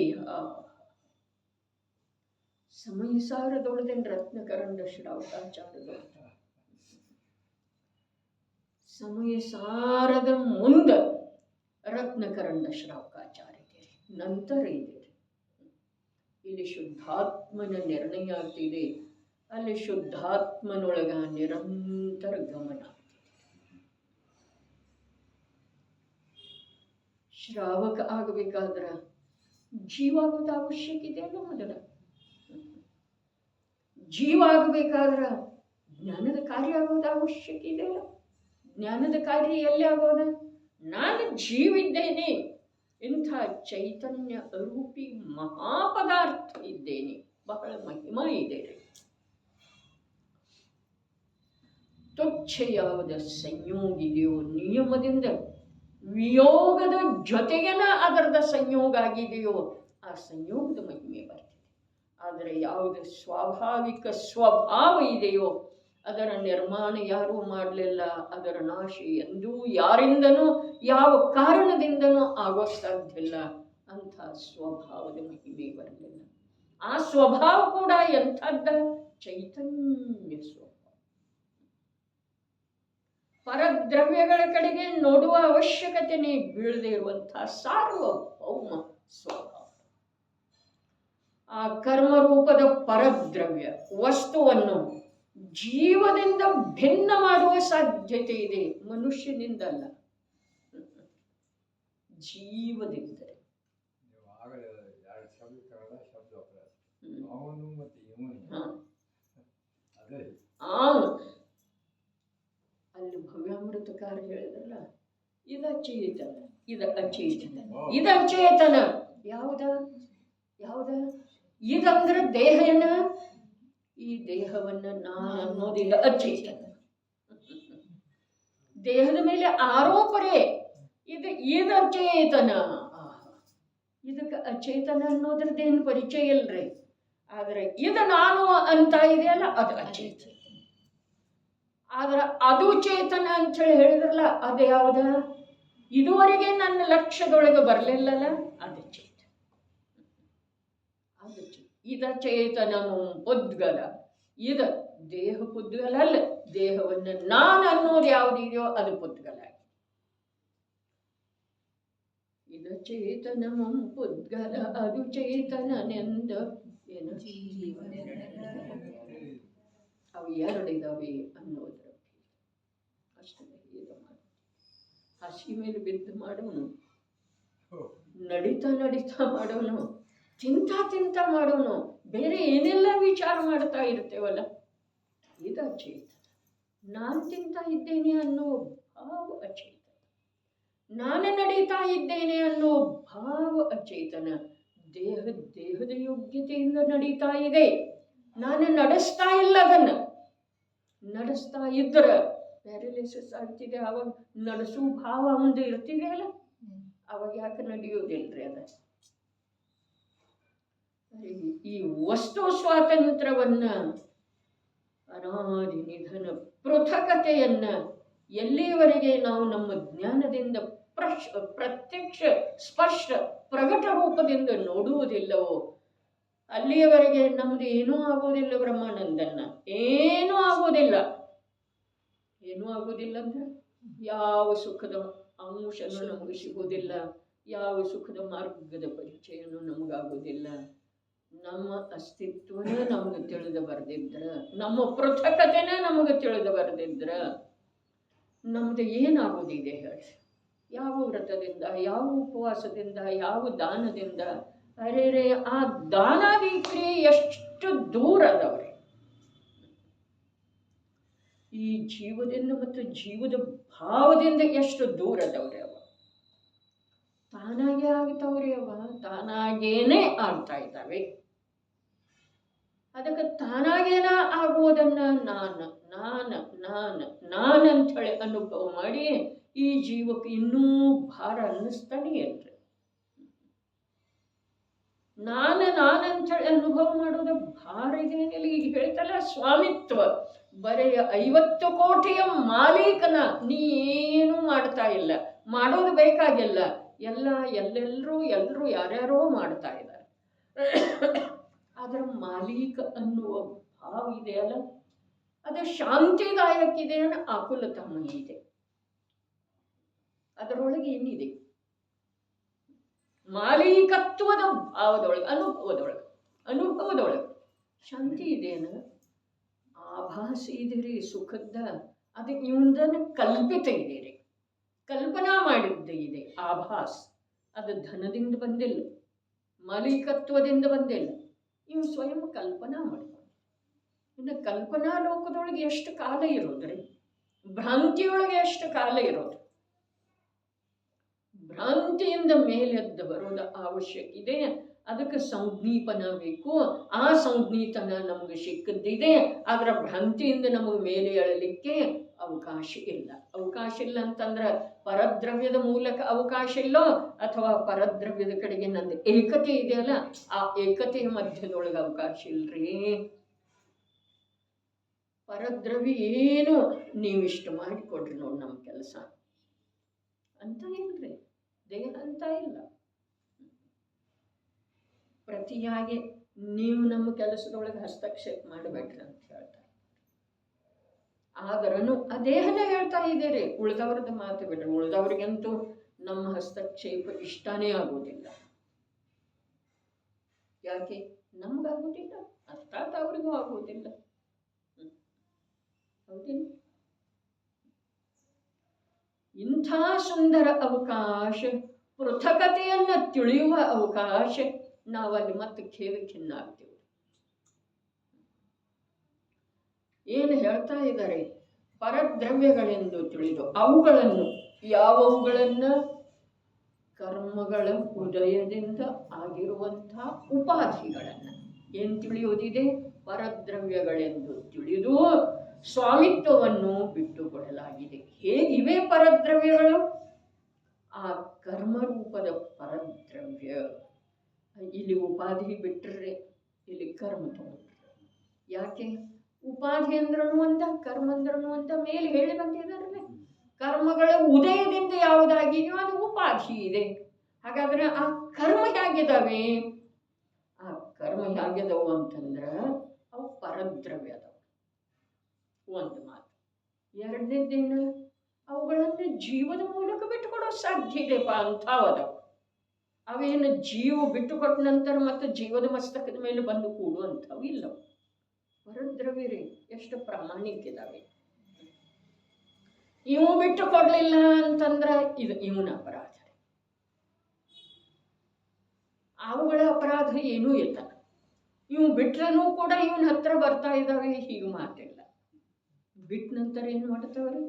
ಸಮಯ ಸಾರದೊಳದೇನು ರತ್ನಕರಂಡ ಶ್ರಾವಕಾಚಾರ್ಯದ ಸಮಯ ಸಾರದ ಮುಂದ ರತ್ನಕರಂಡ ಶ್ರಾವಕಾಚಾರ್ಯ ನಂತರ ಇದೆ. ಇಲ್ಲಿ ಶುದ್ಧಾತ್ಮನ ನಿರ್ಣಯ ಆಗ್ತಿದೆ, ಅಲ್ಲಿ ಶುದ್ಧಾತ್ಮನೊಳಗ ನಿರಂತರ ಗಮನ. ಶ್ರಾವಕ ಆಗಬೇಕಾದ್ರ ಜೀವ ಆಗೋದು ಅವಶ್ಯಕ ಇದೆ ಅಲ್ಲ. ಮೊದಲ ಜೀವ ಆಗಬೇಕಾದ್ರ ಜ್ಞಾನದ ಕಾರ್ಯ ಆಗೋದು ಅವಶ್ಯಕ ಇದೆ ಅಲ್ಲ. ಜ್ಞಾನದ ಕಾರ್ಯ ಎಲ್ಲಿ ಆಗೋದ? ನಾನು ಜೀವಿದ್ದೇನೆ, ಇಂಥ ಚೈತನ್ಯ ರೂಪಿ ಮಹಾಪದಾರ್ಥ ಇದ್ದೇನೆ, ಬಹಳ ಮಹಿಮಾ ಇದೆ. ತುಚ್ಛ ಯಾವುದ ಸಂಯೋಗ ಇದೆಯೋ ನಿಯಮದಿಂದ, ವಿಯೋಗದ ಜೊತೆಗೇನ ಅದರದ ಸಂಯೋಗ ಆಗಿದೆಯೋ ಆ ಸಂಯೋಗದ ಮಹಿಮೆ ಬರ್ತಿದೆ. ಆದರೆ ಯಾವುದು ಸ್ವಾಭಾವಿಕ ಸ್ವಭಾವ ಇದೆಯೋ ಅದರ ನಿರ್ಮಾಣ ಯಾರೂ ಮಾಡಲಿಲ್ಲ, ಅದರ ನಾಶ ಎಂದೂ ಯಾರಿಂದನೂ ಯಾವ ಕಾರಣದಿಂದನೂ ಆಗೋ ಸಾಧ್ಯವಿಲ್ಲ. ಅಂಥ ಸ್ವಭಾವದ ಮಹಿಮೆ ಬರಲಿಲ್ಲ. ಆ ಸ್ವಭಾವ ಕೂಡ ಎಂಥದ್ದ? ಚೈತನ್ಯ ಸ್ವಭಾವ. ಪರದ್ರವ್ಯಗಳ ಕಡೆಗೆ ನೋಡುವ ಅವಶ್ಯಕತೆನೇ ಬೀಳದೆ ಇರುವಂತಹ ಸಾರ್ವಭೌಮ ಸ್ವಭಾವ. ಆ ಕರ್ಮರೂಪದ ಪರದ್ರವ್ಯ ವಸ್ತುವನ್ನು ಜೀವದಿಂದ ಭಿನ್ನ ಮಾಡುವ ಸಾಧ್ಯತೆ ಇದೆ, ಮನುಷ್ಯನಿಂದಲ್ಲ, ಜೀವದಿಂದ. ಅಲ್ಲಿ ಭವ್ಯಾಮೃತಕಾರ ಹೇಳಿದ್ರಲ್ಲ, ಇದ ಚೇತನ, ಇದ ಅಚೇತನ, ಇದ ಅಚೇತನ. ಯಾವ್ದ ಯಾವ್ದ? ಇದಂದ್ರೆ ದೇಹ ಏನ? ಈ ದೇಹವನ್ನ ನಾನು ಅನ್ನೋದಿಲ್ಲ, ಅಚೇತನ. ದೇಹದ ಮೇಲೆ ಆರೋಪರೇ. ಇದು ಅಚೇತನ. ಇದಕ್ಕೆ ಅಚೇತನ ಅನ್ನೋದ್ರದ್ದೇನು ಪರಿಚಯ ಇಲ್ರಿ. ಆದ್ರೆ ಇದು ನಾನು ಅಂತ ಇದೆಯಲ್ಲ, ಅದು ಅಚೇತನ. ಆದ್ರೆ ಅದು ಚೇತನ ಅಂತ ಹೇಳಿ ಹೇಳಿದ್ರಲ್ಲ, ಅದು ಯಾವ್ದ? ಇದುವರೆಗೆ ನನ್ನ ಲಕ್ಷ್ಯದೊಳಗೆ ಬರಲಿಲ್ಲಲ್ಲ, ಅದು ಚೇತನ. ಇದ ಚೇತನ ಪುದ್ಗಲ. ಇದ ದೇಹ ಪುದ್ಗಲ ಅಲ್ಲ, ದೇಹವನ್ನು ನಾನು ಅನ್ನೋದು ಯಾವುದಿದೆಯೋ ಅದು ಪುದ್ಗಲ. ಇದ ಚೇತನ ಪುದ್ಗಲ, ಅದು ಚೇತನನೆಂದ ಏನು ಅವು ಎರಡಿದಾವೆ ಅನ್ನೋದ್ರ ಅಷ್ಟೇ. ಹಸಿ ಮೇಲೆ ಬಿದ್ದು ಮಾಡೋನು, ನಡೀತಾ ನಡೀತಾ ಮಾಡೋನು, ತಿಂತ ಮಾಡೋನು, ಬೇರೆ ಏನೆಲ್ಲ ವಿಚಾರ ಮಾಡ್ತಾ ಇರ್ತೇವಲ್ಲ, ಇದು ಅಚೇತನ. ನಾನು ತಿಂತಾ ಇದ್ದೇನೆ ಅನ್ನೋ ಭಾವ ಅಚೇತನ. ನಾನು ನಡೀತಾ ಇದ್ದೇನೆ ಅನ್ನೋ ಭಾವ ಅಚೇತನ. ದೇಹದ ಯೋಗ್ಯತೆಯಿಂದ ನಡೀತಾ ಇದೆ, ನಾನು ನಡೆಸ್ತಾ ಇಲ್ಲ. ಅದನ್ನ ನಡೆಸ್ತಾ ಇದ್ರ ಪ್ಯಾರಲಿಸಿಸ್ ಆಗ್ತಿದೆ, ಅವಾಗ ನಡೆಸೋ ಭಾವ ಒಂದು ಇರ್ತಿದೆ ಅಲ್ಲ, ಅವಾಗ ಯಾಕೆ ನಡೆಯೋದಿಲ್ರಿ? ಅದ ಈ ವಸ್ತು ಸ್ವಾತಂತ್ರ್ಯವನ್ನ, ಅನಾದಿ ನಿಧನ ಪೃಥಕತೆಯನ್ನ ಎಲ್ಲಿಯವರೆಗೆ ನಾವು ನಮ್ಮ ಜ್ಞಾನದಿಂದ ಪ್ರತ್ಯಕ್ಷ ಸ್ಪಷ್ಟ ಪ್ರಕಟ ರೂಪದಿಂದ ನೋಡುವುದಿಲ್ಲವೋ ಅಲ್ಲಿಯವರೆಗೆ ನಮ್ದು ಏನೂ ಆಗೋದಿಲ್ಲ. ಬ್ರಹ್ಮಾನಂದನ್ನ ಏನೂ ಆಗೋದಿಲ್ಲ. ಏನೂ ಆಗೋದಿಲ್ಲ ಅಂದ್ರೆ ಯಾವ ಸುಖದ ಅಂಶನೂ ನಮಗೆ ಸಿಗೋದಿಲ್ಲ, ಯಾವ ಸುಖದ ಮಾರ್ಗದ ಪರಿಚಯನೂ ನಮಗಾಗೋದಿಲ್ಲ. ನಮ್ಮ ಅಸ್ತಿತ್ವನೇ ನಮಗೆ ತಿಳಿದು ಬರೆದಿದ್ರ, ನಮ್ಮ ಪೃಥಕತೆನೇ ನಮಗೆ ತಿಳಿದು ಬರೆದಿದ್ರ ನಮ್ದು ಏನಾಗೋದಿದೆ ಹೇಳಿ? ಯಾವ ವ್ರತದಿಂದ, ಯಾವ ಉಪವಾಸದಿಂದ, ಯಾವ ದಾನದಿಂದ? ಅರೆ ಆ ದಾನಾದಿ ಕ್ರಿಯೆ ಎಷ್ಟು ದೂರ ಅದವ್ರೆ ಈ ಜೀವದಿಂದ ಮತ್ತು ಜೀವದ ಭಾವದಿಂದ ಎಷ್ಟು ದೂರ ಅದವ್ರೆ ಅವ. ತಾನಾಗೆ ಆಗ್ತಾವ್ರಿ ಅವ, ತಾನಾಗೇನೆ ಆಗ್ತಾ ಇದ್ದಾವೆ. ಅದಕ್ಕೆ ತಾನಾಗೇನ ಆಗುವುದನ್ನ ನಾನಂಥೇಳಿ ಅನುಭವ ಮಾಡಿ ಈ ಜೀವಕ್ಕೆ ಇನ್ನೂ ಭಾರ ಅನ್ನಿಸ್ತಾನೆ ಇಲ್ರಿ. ನಾನಂಥೇಳಿ ಅನುಭವ ಮಾಡೋದು ಭಾರ ಇದೇನಿಲ್ಲ. ಈಗ ಹೇಳ್ತಲ್ಲ ಸ್ವಾಮಿತ್ವ, ಬರೀ 50 ಕೋಟಿಯ ಮಾಲೀಕನ ನೀ ಏನು ಮಾಡ್ತಾ ಇಲ್ಲ, ಮಾಡೋದು ಬೇಕಾಗಿಲ್ಲ. ಎಲ್ಲರೂ ಯಾರ್ಯಾರೋ ಮಾಡ್ತಾ ಇದ್ದಾರೆ. ಅದರ ಮಾಲೀಕ ಅನ್ನುವ ಭಾವ ಇದೆಯಲ್ಲ, ಅದು ಶಾಂತಿದಾಯಕ ಇದೆ ಅನ್ನೋ ಆಕುಲತನ ಇದೆ. ಅದರೊಳಗೆ ಏನಿದೆ? ಮಾಲೀಕತ್ವದ ಭಾವದೊಳಗೆ, ಅನುಭವದೊಳಗೆ ಶಾಂತಿ ಇದೇನ, ಆಭಾಸ ಇದೆರಿ ಸುಖದ. ಅದು ಇವನದನ್ನು ಕಲ್ಪಿತ ಇದೆರಿ, ಕಲ್ಪನಾ ಮಾಡಿದ್ದ ಇದೆ ಆಭಾಸ. ಅದು ಧನದಿಂದ ಬಂದಿಲ್ಲ, ಮಾಲೀಕತ್ವದಿಂದ ಬಂದಿಲ್ಲ, ಇವು ಸ್ವಯಂ ಕಲ್ಪನಾ ಮಾಡ್ಕೊಂಡು. ಇನ್ನು ಕಲ್ಪನಾ ಲೋಕದೊಳಗೆ ಎಷ್ಟು ಕಾಲ ಇರೋದ್ರಿ? ಭ್ರಾಂತಿಯೊಳಗೆ ಎಷ್ಟು ಕಾಲ ಇರೋದು? ಭ್ರಾಂತಿಯಿಂದ ಮೇಲೆದ್ದು ಬರೋದು ಅವಶ್ಯಕ ಇದೆ. ಅದಕ್ಕೆ ಸಂಜ್ಞೀಪನ ಬೇಕು. ಆ ಸಂಜ್ಞೀತನ ನಮಗೆ ಸಿಕ್ಕದ್ದಿದೆ. ಅದರ ಭ್ರಾಂತಿಯಿಂದ ನಮಗೆ ಮೇಲೆ ಎಳಲಿಕ್ಕೆ ಅವಕಾಶ ಇಲ್ಲ. ಅವಕಾಶ ಇಲ್ಲ ಅಂತಂದ್ರೆ ಪರದ್ರವ್ಯದ ಮೂಲಕ ಅವಕಾಶ ಇಲ್ಲೋ, ಅಥವಾ ಪರದ್ರವ್ಯದ ಕಡೆಗೆ ನಂದು ಏಕತೆ ಇದೆಯಲ್ಲ, ಆ ಏಕತೆಯ ಮಧ್ಯದೊಳಗೆ ಅವಕಾಶ ಇಲ್ರಿ. ಪರದ್ರವ್ಯ ಏನು ನೀವಿಷ್ಟು ಮಾಡಿಕೊಡ್ರಿ ನೋಡಿ ನಮ್ಮ ಕೆಲಸ ಅಂತ ಇಲ್ರಿ, ದೇಹ ಅಂತ ಇಲ್ಲ. ಪ್ರತಿಯಾಗಿ ನೀವು ನಮ್ಮ ಕೆಲಸದೊಳಗೆ ಹಸ್ತಕ್ಷೇಪ ಮಾಡಬೇಡ್ರಿ ಅಂತ ಹೇಳ್ತಾರೆ. ಆದ್ರೂ ಆ ದೇಹನೇ ಹೇಳ್ತಾ ಇದ್ದೀರಿ, ಉಳಿದವ್ರದ್ದು ಮಾತು ಬಿಡ್ರಿ. ಉಳಿದವ್ರಿಗಂತೂ ನಮ್ಮ ಹಸ್ತಕ್ಷೇಪ ಇಷ್ಟನೇ ಆಗೋದಿಲ್ಲ. ಯಾಕೆ? ನಮ್ಗಾಗೋದಿಲ್ಲ, ಅರ್ಥಾತ್ ಅವ್ರಿಗೂ ಆಗೋದಿಲ್ಲ. ಹೌದಿಲ್ಲ? ಇಂಥ ಸುಂದರ ಅವಕಾಶ, ಪೃಥಕತೆಯನ್ನು ತಿಳಿಯುವ ಅವಕಾಶ, ನಾವಲ್ಲಿ ಮತ್ತೆ ಖೇದಕ್ಕಿನ್ನಾಗ್ತೀವಿ. ಏನು ಹೇಳ್ತಾ ಇದ್ದಾರೆ? ಪರದ್ರವ್ಯಗಳೆಂದು ತಿಳಿದು ಅವುಗಳನ್ನು, ಯಾವವುಗಳನ್ನು? ಕರ್ಮಗಳ ಉದಯದಿಂದ ಆಗಿರುವಂತಹ ಉಪಾಧಿಗಳನ್ನು ಏನು ತಿಳಿಯುವುದಿದೆ? ಪರದ್ರವ್ಯಗಳೆಂದು ತಿಳಿದು ಸ್ವಾಮಿತ್ವವನ್ನು ಬಿಟ್ಟುಕೊಡಲಾಗಿದೆ. ಹೇಗಿವೆ ಪರದ್ರವ್ಯಗಳು? ಆ ಕರ್ಮರೂಪದ ಪರದ್ರವ್ಯ. ಇಲ್ಲಿ ಉಪಾಧಿ ಬಿಟ್ಟರೆ ಇಲ್ಲಿ ಕರ್ಮ ತಗೊಂಡ್ರೆ. ಯಾಕೆ? ಉಪಾಧಿ ಅಂದ್ರೂ ಅಂತ, ಕರ್ಮ ಅಂದ್ರೂ ಅಂತ ಮೇಲೆ ಹೇಳಿ ಬಂದಿದ್ದಾರಲ್ಲ. ಕರ್ಮಗಳ ಉದಯದಿಂದ ಯಾವುದಾಗಿದೆಯೋ ಅದು ಉಪಾಧಿ ಇದೆ. ಹಾಗಾದ್ರೆ ಆ ಕರ್ಮ ಹೇಗಿದಾವೆ? ಆ ಕರ್ಮ ಹೇಗಿದವು ಅಂತಂದ್ರೆ ಅವು ಪರದ್ರವ್ಯ ಅದಾವ. ಒಂದು ಮಾತು. ಎರಡನೇದೇನು? ಅವುಗಳನ್ನು ಜೀವದ ಮೂಲಕ ಬಿಟ್ಟುಕೊಡೋ ಸಾಧ್ಯ ಇದೆಪ್ಪ ಅಂಥವದವು. ಅವೇನು ಜೀವ ಬಿಟ್ಟುಕೊಟ್ಟ ನಂತರ ಮತ್ತೆ ಜೀವದ ಮಸ್ತಕದ ಮೇಲೆ ಬಂದು ಕೂಡುವಂಥವು ಇಲ್ಲವು. ಪರದ್ರವ್ಯ ರೀ, ಎಷ್ಟು ಪ್ರಾಮಾಣಿಕಿದಾವೆ. ಇವು ಬಿಟ್ಟು ಕೊಡ್ಲಿಲ್ಲ ಅಂತಂದ್ರೆ ಇದು ಇವನ ಅಪರಾಧ. ಅವುಗಳ ಅಪರಾಧ ಏನೂ ಇಲ್ಲ. ಇವು ಬಿಟ್ರೂ ಕೂಡ ಇವನ ಹತ್ರ ಬರ್ತಾ ಇದ್ದಾವೆ, ಹೀಗೆ ಮಾತಿಲ್ಲ. ಬಿಟ್ಟ ನಂತರ ಏನು ಮಾಡ್ತಾವ್ರಿ?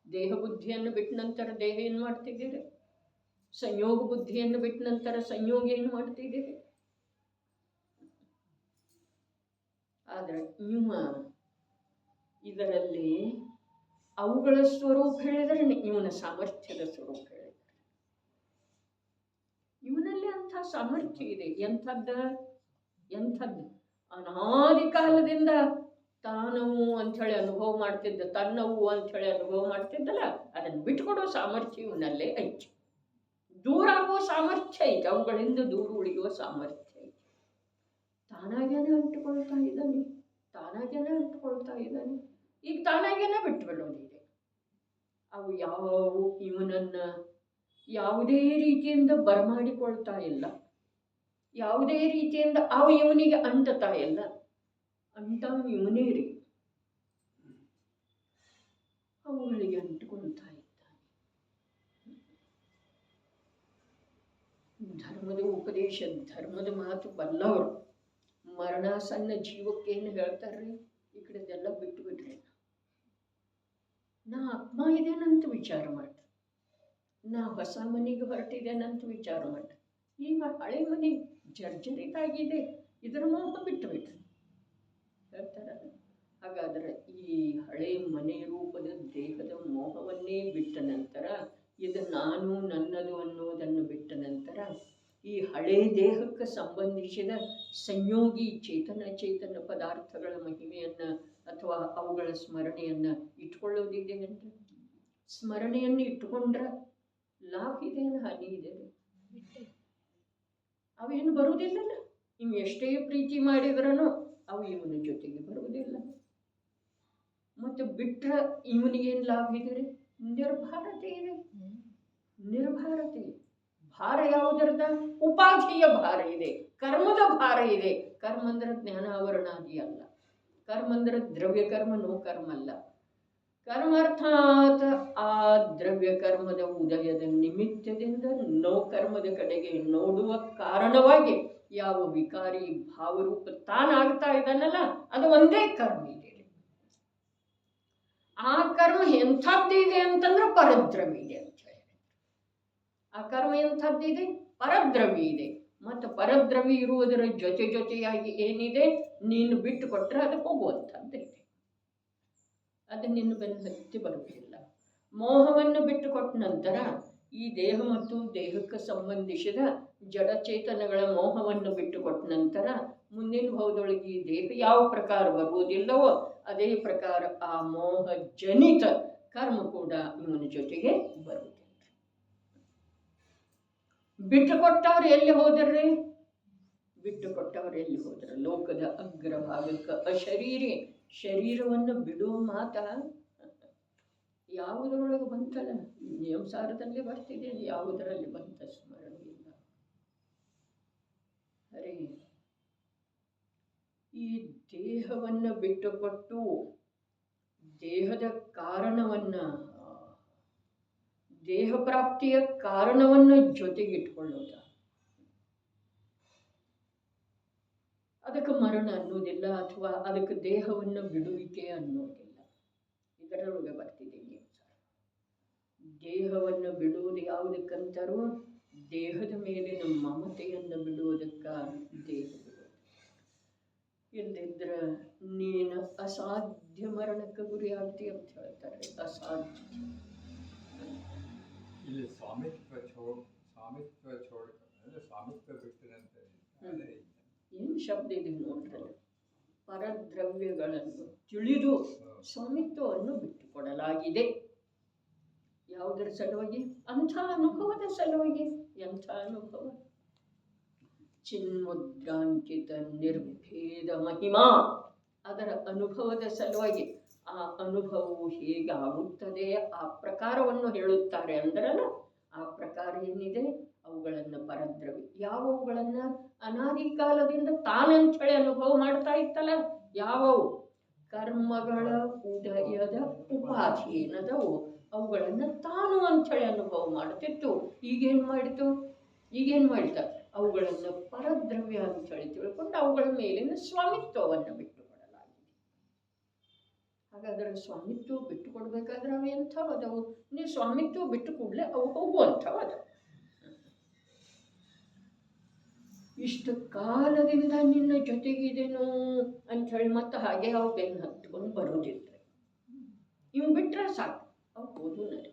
ದೇಹ ಬುದ್ಧಿಯನ್ನು ಬಿಟ್ಟ ನಂತರ ದೇಹ ಏನು ಮಾಡ್ತಿದ್ದೀರಿ? ಸಂಯೋಗ ಬುದ್ಧಿಯನ್ನು ಬಿಟ್ಟ ನಂತರ ಸಂಯೋಗ ಏನು ಮಾಡ್ತಿದ್ದೀರಿ? ಆದರೆ ಇದರಲ್ಲಿ ಅವುಗಳ ಸ್ವರೂಪ ಹೇಳಿದರೆ ಇವನ ಸಾಮರ್ಥ್ಯದ ಸ್ವರೂಪ ಹೇಳಿದರೆ, ಇವನಲ್ಲಿ ಅಂಥ ಸಾಮರ್ಥ್ಯ ಇದೆ. ಎಂಥದ್ದು? ಅನಾದಿ ಕಾಲದಿಂದ ತಾನವು ಅಂಥೇಳಿ ಅನುಭವ ಮಾಡ್ತಿದ್ದ, ತನ್ನವು ಅಂಥೇಳಿ ಅನುಭವ ಮಾಡ್ತಿದ್ದಲ್ಲ, ಅದನ್ನು ಬಿಟ್ಕೊಡೋ ಸಾಮರ್ಥ್ಯ ಇವನಲ್ಲೇ ಐತಿ. ದೂರ ಆಗುವ ಸಾಮರ್ಥ್ಯ ಐತೆ, ಅವುಗಳಿಂದ ದೂರ ಉಳಿಯುವ ಸಾಮರ್ಥ್ಯ ಐತೆ. ತಾನಾಗೇನೆ ಅಂಟುಕೊಳ್ತಾ ಇದ್ದಾನೆ. ಈಗ ತಾನಾಗೇನೆ ಬಿಟ್ಟು ಬಿಡೋದಿದೆ. ಅವು ಯಾವುವು ಇವನನ್ನ ಯಾವುದೇ ರೀತಿಯಿಂದ ಬರಮಾಡಿಕೊಳ್ತಾ ಇಲ್ಲ. ಯಾವುದೇ ರೀತಿಯಿಂದ ಅವ ಇವನಿಗೆ ಅಂಟತಾ ಇಲ್ಲ, ಅಂಟ ಇವನೇ ರೀ, ಅವುಗಳಿಗೆ ಅಂಟುಕೊಳ್ತಾ ಇದ್ದಾನೆ. ಧರ್ಮದ ಉಪದೇಶ, ಧರ್ಮದ ಮಾತು ಬಲ್ಲವರು ಮರಣಾಸನ್ನ ಜೀವಕ್ಕೆ ಏನು ಹೇಳ್ತಾರ್ರಿ, ಈ ಕಡೆದೆಲ್ಲ ಬಿಟ್ಟು ಬಿಡ್ರಿ, ನಾ ಆತ್ಮ ಇದೇನಂತ ವಿಚಾರ ಮಾಡಿ, ನಾ ಹೊಸ ಮನೆಗೆ ಹೊರಟಿದ್ದೇನಂತ ವಿಚಾರ ಮಾಡಿ, ಈಗ ಹಳೆ ಮನೆ ಜರ್ಜರಿತಾಗಿದೆ, ಇದರ ಮೋಹ ಬಿಟ್ಟು ಬಿಟ್ರಿ ಹೇಳ್ತಾರಲ್ಲ. ಹಾಗಾದ್ರೆ ಈ ಹಳೆ ಮನೆ ರೂಪದ ದೇಹದ ಮೋಹವನ್ನೇ ಬಿಟ್ಟ ನಂತರ, ಇದು ನಾನು ನನ್ನದು ಅನ್ನೋದನ್ನು ಬಿಟ್ಟ ನಂತರ, ಈ ಹಳೆ ದೇಹಕ್ಕೆ ಸಂಬಂಧಿಸಿದ ಸಂಯೋಗಿ ಚೇತನ ಪದಾರ್ಥಗಳ ಮಹಿಮೆಯನ್ನು ಅಥವಾ ಅವುಗಳ ಸ್ಮರಣೆಯನ್ನು ಇಟ್ಕೊಳ್ಳೋದಿದೆ ಅಂದರೆ, ಸ್ಮರಣೆಯನ್ನು ಇಟ್ಟುಕೊಂಡ್ರೆ ಲಾಭ ಇದೇನು ಹಾನಿ ಇದೆ? ಅವೇನು ಬರುವುದಿಲ್ಲಲ್ಲ. ಇವು ಎಷ್ಟೇ ಪ್ರೀತಿ ಮಾಡಿದ್ರೂ ಅವು ಇವನ ಜೊತೆಗೆ ಬರುವುದಿಲ್ಲ. ಮತ್ತು ಬಿಟ್ರೆ ಇವನಿಗೇನು ಲಾಭ ಇದೆ ರೀ? ನಿರ್ಭರತೆ ಇದೆ. ನಿರ್ಭರತೆ ಭಾರ ಯಾವುದರದ? ಉಪಾಧಿಯ ಭಾರ ಇದೆ, ಕರ್ಮದ ಭಾರ ಇದೆ. ಕರ್ಮ ಅಂದ್ರೆ ಜ್ಞಾನಾವರಣಾದಿ ಅಲ್ಲ, ಕರ್ಮ ಅಂದ್ರೆ ದ್ರವ್ಯ ಕರ್ಮ, ನೋ ಕರ್ಮ ಅಲ್ಲ. ಕರ್ಮ ಅರ್ಥಾತ್ ಆ ದ್ರವ್ಯ ಕರ್ಮದ ಉದಯದ ನಿಮಿತ್ತದಿಂದ ನೋ ಕರ್ಮದ ಕಡೆಗೆ ನೋಡುವ ಕಾರಣವಾಗಿ ಯಾವ ವಿಕಾರಿ ಭಾವರೂಪ ತಾನಾಗ್ತಾ ಇದ್ದಾನಲ್ಲ, ಅದು ಒಂದೇ ಕರ್ಮ ಇದೆ. ಆ ಕರ್ಮ ಎಂಥದ್ದಿದೆ ಅಂತಂದ್ರೆ ಪರದ್ರವ್ಯ ಇದೆ ಅಂತ ಹೇಳಿ. ಆ ಕರ್ಮ ಎಂಥದ್ದಿದೆ? ಪರದ್ರವ್ಯ ಇದೆ. ಮತ್ತು ಪರದ್ರವ್ಯ ಇರುವುದರ ಜೊತೆಯಾಗಿ ಏನಿದೆ? ನೀನು ಬಿಟ್ಟು ಕೊಟ್ಟರೆ ಅದು ಹೋಗುವಂಥದ್ದಿದೆ. ಅದು ನಿನ್ನ ಬೆನ್ನು ಹತ್ತಿ ಬರುವುದಿಲ್ಲ. ಮೋಹವನ್ನು ಬಿಟ್ಟು ಕೊಟ್ಟ ನಂತರ ಈ ದೇಹ ಮತ್ತು ದೇಹಕ್ಕೆ ಸಂಬಂಧಿಸಿದ ಜಡಚೇತನಗಳ ಮೋಹವನ್ನು ಬಿಟ್ಟು ಕೊಟ್ಟ ನಂತರ ಮುಂದಿನ ಭಾವದೊಳಗೆ ಈ ದೇಹ ಯಾವ ಪ್ರಕಾರ ಬರುವುದಿಲ್ಲವೋ ಅದೇ ಪ್ರಕಾರ ಆ ಮೋಹ ಜನಿತ ಕರ್ಮ ಕೂಡ ಇವನ ಜೊತೆಗೆ ಬರುವುದಿಲ್ಲ. ಬಿಟ್ಟು ಕೊಟ್ಟವ್ರು ಎಲ್ಲಿ ಹೋದ್ರಿ? ಬಿಟ್ಟು ಕೊಟ್ಟವ್ರು ಎಲ್ಲಿ ಹೋದ್ರ? ಲೋಕದ ಅಗ್ರಭಾಗಕ್ಕೆ ಅಶರೀರಿ, ಶರೀರವನ್ನು ಬಿಡುವ ಮಾತ ಯಾವುದರೊಳಗೆ ಬಂತಲ್ಲ? ನಿಯಮಸಾರದಲ್ಲಿ ಬರ್ತಿದೆ, ಯಾವುದರಲ್ಲಿ ಬಂತ ಸ್ಮರಣೆ ಇಲ್ಲ. ಅರೆ, ಈ ದೇಹವನ್ನು ಬಿಟ್ಟುಕೊಟ್ಟು ದೇಹದ ಕಾರಣವನ್ನ, ದೇಹ ಪ್ರಾಪ್ತಿಯ ಕಾರಣವನ್ನು ಜೊತೆಗಿಟ್ಕೊಳ್ಳೋದ, ಅದಕ್ಕೆ ಮರಣ ಅನ್ನೋದಿಲ್ಲ, ಅಥವಾ ಅದಕ್ಕೆ ದೇಹವನ್ನು ಬಿಡುವಿಕೆ ಅನ್ನೋದಿಲ್ಲ. ಇದರೊಳಗೆ ಬರ್ತಿದೆ ದೇಹವನ್ನು ಬಿಡುವುದು ಯಾವುದಕ್ಕಂತಾರೋ, ದೇಹದ ಮೇಲಿನ ಮಮತೆಯನ್ನು ಬಿಡುವುದಕ್ಕ ದೇಹ ಬಿಡುವುದು. ಇಲ್ಲದಿದ್ರೆ ನೀನು ಅಸಾಧ್ಯ ಮರಣಕ್ಕೆ ಗುರಿ ಆಗ್ತಿ ಅಂತ ಹೇಳ್ತಾರೆ. ಅಸಾಧ್ಯ. ಇಲ್ಲಿ ಸ್ವಾಮಿತ್ವ ಬಿಟ್ಟಿರಂತೆ ಏನು ಶಬ್ದ ಇದೆ ನೋಡ್ರಿ. ಪರದ್ರವ್ಯಗಳನ್ನು ತಿಳಿದು ಸ್ವಾಮಿತ್ವವನ್ನು ಬಿಟ್ಟುಕೊಡಲಾಗಿದೆ. ಯಾವುದರ ಸಲುವಾಗಿ? ಅಂಥ ಅನುಭವದ ಸಲುವಾಗಿ. ಎಂಥ ಅನುಭವ? ಚಿನ್ಮುದ್ರಾಂಕಿತ ನಿರ್ಭೇದ ಮಹಿಮಾ, ಅದರ ಅನುಭವದ ಸಲುವಾಗಿ. ಆ ಅನುಭವವು ಹೇಗಾಗುತ್ತದೆ ಆ ಪ್ರಕಾರವನ್ನು ಹೇಳುತ್ತಾರೆ ಅಂದ್ರಲ್ಲ. ಆ ಪ್ರಕಾರ ಏನಿದೆ? ಅವುಗಳನ್ನು ಪರದ್ರವ್ಯ, ಯಾವುಗಳನ್ನು ಅನಾದಿ ಕಾಲದಿಂದ ತಾನಂಥೇಳಿ ಅನುಭವ ಮಾಡ್ತಾ ಇತ್ತಲ್ಲ, ಯಾವುವು ಕರ್ಮಗಳ ಉದಯದ ಉಪಾಧಿ ಏನದವು ಅವುಗಳನ್ನು ತಾನು ಅಂಥೇಳಿ ಅನುಭವ ಮಾಡ್ತಿತ್ತು. ಈಗೇನು ಮಾಡಿತ? ಅವುಗಳನ್ನು ಪರದ್ರವ್ಯ ಅಂಥೇಳಿ ತಿಳ್ಕೊಂಡು ಅವುಗಳ ಮೇಲಿನ ಸ್ವಾಮಿತ್ವವನ್ನು ಬಿಟ್ಟುಕೊಡಲಾಗಿದೆ. ಹಾಗಾದರೆ ಸ್ವಾಮಿತ್ವ ಬಿಟ್ಟುಕೊಡ್ಬೇಕಾದ್ರೆ ಅವು ಎಂಥವದವು? ನೀವು ಸ್ವಾಮಿತ್ವ ಬಿಟ್ಟು ಕೂಡಲೇ ಅವು ಹೋಗುವಂಥವದವು. ಇಷ್ಟು ಕಾಲದಿಂದ ನಿನ್ನ ಜೊತೆಗಿದೇನೋ ಅಂಥೇಳಿ ಮತ್ತೆ ಹಾಗೆ ಅವು ಬೆನ್ನು ಹತ್ಕೊಂಡು ಬರೋದಿಲ್ಲ. ಇವು ಬಿಟ್ಟರೆ ಸಾಕು, ಅವು ಹೋದು ನಡೆ.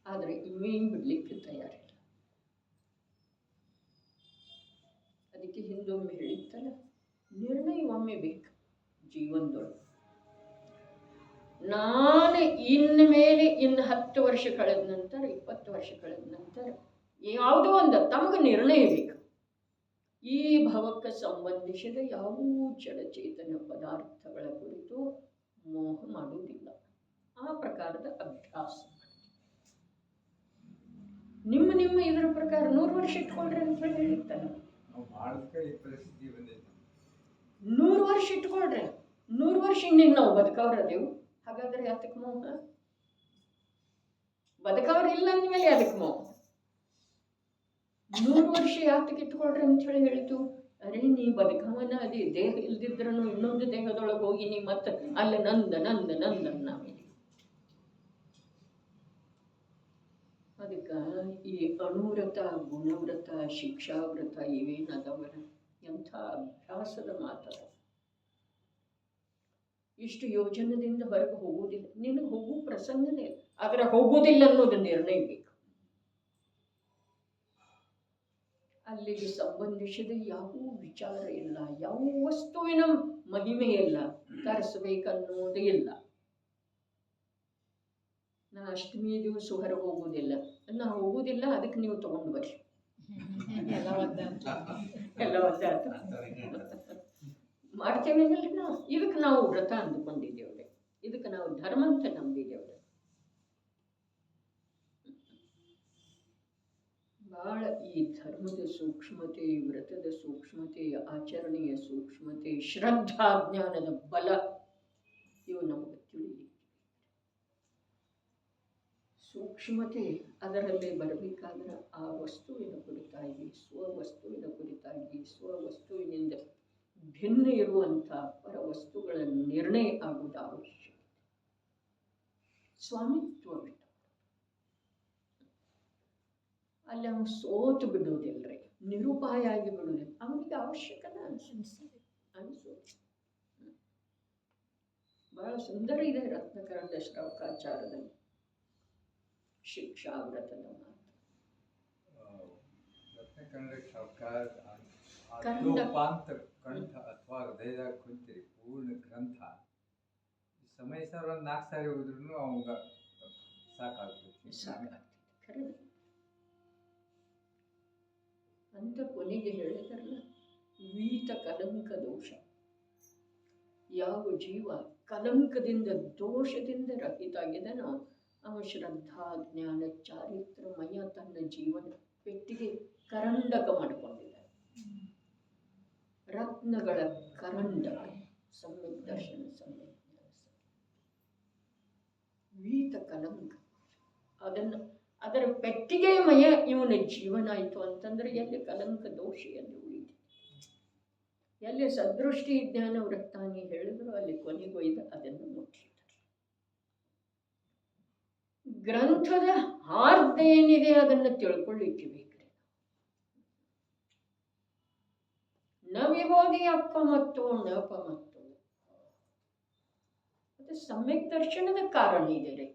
ಆದರೆ ಇವೇನು ಬಿಡ್ಲಿಕ್ಕೆ ತಯಾರಿಲ್ಲ. ಅದಕ್ಕೆ ಹಿಂದೊಮ್ಮೆ ಹೇಳಿತ್ತಲ್ಲ, ನಿರ್ಣಯ ಒಮ್ಮೆ ಬೇಕು ಜೀವನದೊಳಗೆ. ನಾನು ಇನ್ನು 10 ವರ್ಷ ಕಳೆದ ನಂತರ, 20 ವರ್ಷ ಕಳೆದ ನಂತರ ಯಾವುದೋ ಒಂದು ತಮಗೆ ನಿರ್ಣಯ ಬೇಕು. ಈ ಭವಕ್ಕೆ ಸಂಬಂಧಿಸಿದ ಯಾವುವು ಜಡಚೇತನ ಪದಾರ್ಥಗಳ ಕುರಿತು ಮೋಹ ಮಾಡುವುದಿಲ್ಲ. ಆ ಪ್ರಕಾರದ ಅಭ್ಯಾಸ. ನಿಮ್ಮ ನಿಮ್ಮ ಇದರ ಪ್ರಕಾರ 100 ವರ್ಷ ಇಟ್ಕೊಳ್ರಿ ಅಂತ ಹೇಳಿ ಹೇಳಿರ್ತಾನೆ. 100 ವರ್ಷ ಇಟ್ಕೊಳ್ರಿ, 100 ವರ್ಷ ಇನ್ನೇನು ನಾವು ಬದುಕವ್ರದೇವು. ಹಾಗಾದ್ರೆ ಅದಕ್ಕೆ ಮೋಹ? ಬದುಕವ್ರು ಇಲ್ಲ ಅಂದಮೇಲೆ ಅದಕ್ಕೆ ಮೋಹ. 100 ವರ್ಷ ಯಾತಕ್ಕೆ ಇಟ್ಕೊಳ್ರಿ ಅಂತ ಹೇಳಿ ಹೇಳಿತು? ಅರೆ ನೀ ಬದುಕವನ ಅದೇ, ದೇಹ ಇಲ್ದಿದ್ರೂ ಇನ್ನೊಂದು ದೇಹದೊಳಗೆ ಹೋಗಿ ನೀ ಮತ್ತೆ ಅಲ್ಲಿ ನಂದ ನಂದ ನಂದ ನಾವೇ. ಅದಕ್ಕೆ ಈ ಅಣುವ್ರತ, ಗುಣವ್ರತ, ಶಿಕ್ಷಾವ್ರತ ಇವೇನದವರ ಎಂಥ ಅಭ್ಯಾಸದ ಮಾತದ. ಇಷ್ಟು ಯೋಜನದಿಂದ ಹೊರಗೆ ಹೋಗುವುದಿಲ್ಲ, ನಿನಗೆ ಹೋಗು ಪ್ರಸಂಗನೇ ಇಲ್ಲ. ಆದರೆ ಹೋಗುವುದಿಲ್ಲ ಅನ್ನೋದು ನಿರ್ಣಯ ಬೇಕು. ಅಲ್ಲಿಗೆ ಸಂಬಂಧಿಸಿದ ಯಾವ ವಿಚಾರ ಇಲ್ಲ, ಯಾವ ವಸ್ತುವಿನ ಮಹಿಮೆ ಇಲ್ಲ, ತರಿಸ್ಬೇಕನ್ನೋದೇ ಇಲ್ಲ. ನಾ ಅಷ್ಟಮಿ ದಿವಸ ಹೊರಗೆ ಹೋಗುವುದಿಲ್ಲ, ನಾ ಹೋಗುವುದಿಲ್ಲ, ಅದಕ್ಕೆ ನೀವು ತಗೊಂಡು ಬರ್ರಿ. ಎಲ್ಲ ಒದ್ದಾಟ ಮಾಡ್ತೇವೇನಲ್ರಿ ನಾವು. ಇದಕ್ಕೆ ನಾವು ವ್ರತ ಅಂದುಕೊಂಡಿದ್ದೇವ್ರೆ, ಇದಕ್ಕೆ ನಾವು ಧರ್ಮ ಅಂತ ನಂಬಿದ್ದೇವ್ರೆ. ಬಹಳ ಈ ಧರ್ಮದ ಸೂಕ್ಷ್ಮತೆ, ವ್ರತದ ಸೂಕ್ಷ್ಮತೆ, ಆಚರಣೆಯ ಸೂಕ್ಷ್ಮತೆ, ಶ್ರದ್ಧಾ ಜ್ಞಾನದ ಬಲ ಇವು ನಮಗೆ ತಿಳಿಲಿ. ಸೂಕ್ಷ್ಮತೆ ಅದರಲ್ಲೇ ಬರಬೇಕಾದ್ರೆ ಆ ವಸ್ತುವಿನ ಕುರಿತಾಗಿ, ಸ್ವವಸ್ತುವಿನ ಕುರಿತಾಗಿ, ಸ್ವವಸ್ತುವಿನಿಂದ ಭಿನ್ನ ಇರುವಂಥ ಪರವಸ್ತುಗಳ ನಿರ್ಣಯ ಆಗುವುದು ಅವಶ್ಯಕ. ಸ್ವಾಮಿತ್ವ ಬಿಟ್ಟು ಅಲ್ಲಿ ಅವನು ಸೋತು ಬಿಡುವುದಿಲ್ಲರಿ, ನಿರುಪಾಯ ಆಗಿ ಬಿಡುವುದಿಲ್ಲ. ಅವನಿಗೆ ಅವಶ್ಯಕನ ಅನಿಸೋದು. ಬಹಳ ಸುಂದರ ಇದೆ ರತ್ನಕರಂಡ ಶ್ರವಕಾಚಾರದಲ್ಲಿ ಶಿಕ್ಷಾವ್ರತದ ಮಾತು. ರತ್ನಕರಂಡ ಶ್ರವಕಾರ ಕಂಠ ಅಥವಾ ಹೃದಯದಾಗ ಕುಂತಿರಿ ಪೂರ್ಣ ಗ್ರಂಥ ಸಮಯ ಸರ್ ಒಂದು 4 ಸಾರಿ ಹೋದ್ರೂ ಅವಾಗ ಸಾಕಾಗ್ತದೆ. ಖರೆ ಅಂತ ಕೊನೆಗೆ ಹೇಳಿದಾರಲ್ಲ, ವೀತ ಕಲಂಕ ದೋಷ. ಯಾವ ಜೀವ ಕಲಂಕದಿಂದ ದೋಷದಿಂದ ರಹಿತಾಗಿದನೋ ಅವ ಶ್ರದ್ಧಾ ಜ್ಞಾನ ಚಾರಿತ್ರಮಯ ತನ್ನ ಜೀವನ ಪೆಟ್ಟಿಗೆ ಕರಂಡಕ ಮಾಡಿಕೊಂಡಿದ್ದಾನೆ. ರತ್ನಗಳ ಕರಂಡಕ, ಸಮ್ಯಕ್ ದರ್ಶನ, ಸಮ್ಯಕ್ ಜ್ಞಾನ, ವೀತ ಕಲಂಕ. ಅದರ ಪೆಟ್ಟಿಗೆ ಮಯ ಇವನ ಜೀವನ ಆಯಿತು ಅಂತಂದ್ರೆ ಎಲ್ಲಿ ಕಲಂಕ ದೋಷ ಎಲ್ಲಿ ಉಳಿತು? ಎಲ್ಲಿ ಸದೃಷ್ಟಿ ಜ್ಞಾನ ವೃತ್ತಾನಿ ಹೇಳಿದ್ರು ಅಲ್ಲಿ ಕೊನೆಗೊಯ್ದು ಅದನ್ನು ಮುಟ್ಟಿದ್ದಾರೆ. ಗ್ರಂಥದ ಹಾರ್ದ ಏನಿದೆ ಅದನ್ನು ತಿಳ್ಕೊಳ್ಳಿಕ್ಕೆ ಬೇಕ್ರಿ. ನ ವಿಬೋಧಿ ಅಪ್ಪ ಮತ್ತು ನಪ ಮತ್ತು ಅದು ಸಮ್ಯಕ್ ದರ್ಶನದ ಕಾರಣ ಇದೆ.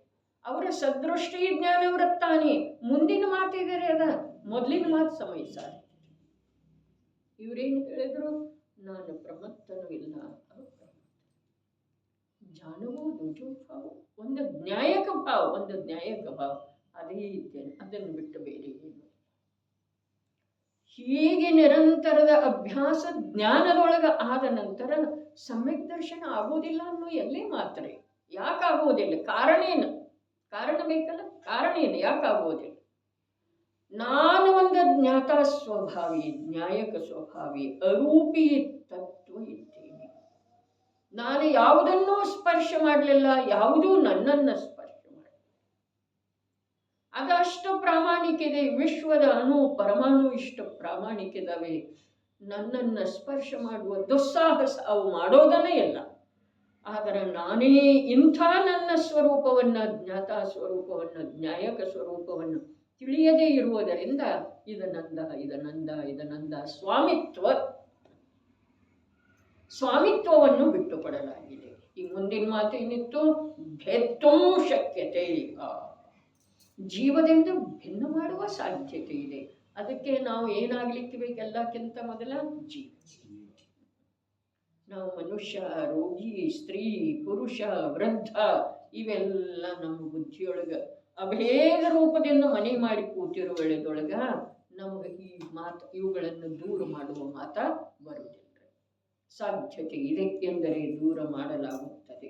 ಅವರ ಸದೃಷ್ಟಿ ಜ್ಞಾನ ವೃತ್ತಾನಿ ಮುಂದಿನ ಮಾತಿದ್ದಾರೆ, ಅದ ಮೊದಲಿನ ಮಾತು ಸಮಯ ಸಾರಿ. ಇವರೇನು ಹೇಳಿದ್ರು? ನಾನು ಪ್ರಮತ್ತನೂ ಇಲ್ಲ, ಜಾಣವೋ ರುಜು ಭಾವ, ಒಂದು ನ್ಯಾಯಕ ಭಾವ, ಒಂದು ನ್ಯಾಯಕ ಭಾವ ಅದೇ ಇದ್ದೇನೆ, ಅದನ್ನು ಬಿಟ್ಟು ಬೇರೆ ಏನು. ಹೀಗೆ ನಿರಂತರದ ಅಭ್ಯಾಸ ಜ್ಞಾನದೊಳಗೆ ಆದ ನಂತರ ಸಮ್ಯಕ್ ದರ್ಶನ ಆಗೋದಿಲ್ಲ ಅನ್ನೋ ಎಲ್ಲೇ ಮಾತ್ರ. ಯಾಕಾಗೋದಿಲ್ಲ? ಕಾರಣ ಏನು? ಕಾರಣ ಬೇಕಲ್ಲ. ಕಾರಣ ಏನು? ಯಾಕಾಗೋದಿಲ್ಲ? ನಾನು ಒಂದು ಜ್ಞಾತ ಸ್ವಭಾವಿ, ನ್ಯಾಯಕ ಸ್ವಭಾವಿ, ಅರೂಪಿ ತತ್ವ ಇದ್ದೇನೆ. ನಾನು ಯಾವುದನ್ನೂ ಸ್ಪರ್ಶ ಮಾಡಲಿಲ್ಲ, ಯಾವುದೂ ನನ್ನನ್ನು ಸ್ಪರ್ಶ ಮಾಡಲಿಲ್ಲ. ಅದಷ್ಟು ಪ್ರಾಮಾಣಿಕಿದೆ. ವಿಶ್ವದ ಅಣು ಪರಮಾಣು ಇಷ್ಟು ಪ್ರಾಮಾಣಿಕಿದಾವೆ. ನನ್ನನ್ನು ಸ್ಪರ್ಶ ಮಾಡುವ ದುಸ್ಸಾಹಸ ಅವು ಮಾಡೋದನ್ನೇ ಇಲ್ಲ. ಆದರೆ ನಾನೇ ಇಂಥ ನನ್ನ ಸ್ವರೂಪವನ್ನು, ಜ್ಞಾತ ಸ್ವರೂಪವನ್ನು, ನ್ಯಾಯಕ ಸ್ವರೂಪವನ್ನು ತಿಳಿಯದೇ ಇರುವುದರಿಂದ ಇದನಂದ ಸ್ವಾಮಿತ್ವವನ್ನು ಬಿಟ್ಟುಕೊಡಲಾಗಿದೆ. ಈ ಮುಂದಿನ ಮಾತು ಏನಿತ್ತು? ಭೇತ್ತೋ ಶಕ್ಯತೆ, ಜೀವದಿಂದ ಭಿನ್ನ ಮಾಡುವ ಸಾಧ್ಯತೆ ಇದೆ. ಅದಕ್ಕೆ ನಾವು ಏನಾಗ್ಲಿಕ್ಕೆ ಬೇಕೆಲ್ಲಕ್ಕಿಂತ ಮೊದಲ ಜೀವ. ನಾವು ಮನುಷ್ಯ, ರೋಗಿ, ಸ್ತ್ರೀ, ಪುರುಷ, ವೃದ್ಧ ಇವೆಲ್ಲ ನಮ್ಮ ಬುದ್ಧಿಯೊಳಗೆ ಅಭೇದ ರೂಪದಿಂದ ಮನೆ ಮಾಡಿ ಕೂತಿರೋ ವೇಳೆದೊಳಗ ನಮಗೆ ಈ ಮಾತು ಇವುಗಳನ್ನು ದೂರ ಮಾಡುವ ಮಾತ ಬರುವುದಿಲ್ಲ. ಸಾಧ್ಯತೆ ಇದೆ ಎಂದರೆ ದೂರ ಮಾಡಲಾಗುತ್ತದೆ.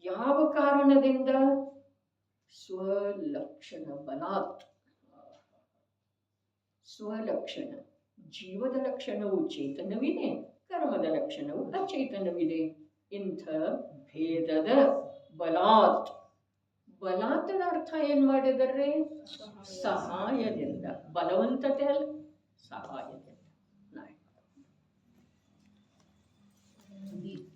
ಯಾವ ಕಾರಣದಿಂದ? ಸ್ವಲಕ್ಷಣ ಬಲಾತ್. ಸ್ವಲಕ್ಷಣ. ಜೀವದ ಲಕ್ಷಣವು ಚೇತನವಿದೆ, ಕರ್ಮದ ಲಕ್ಷಣವು ಅಚೇತನವಿದೆ. ಇಂಥ ಭೇದದ ಬಲಾತ್, ಬಲಾತ್ನ ಅರ್ಥ ಏನು ಮಾಡಿದರೆ ಸಹಾಯದಿಂದ, ಬಲವಂತತೆ ಅಲ್ಲ, ಸಹಾಯದಿಂದ.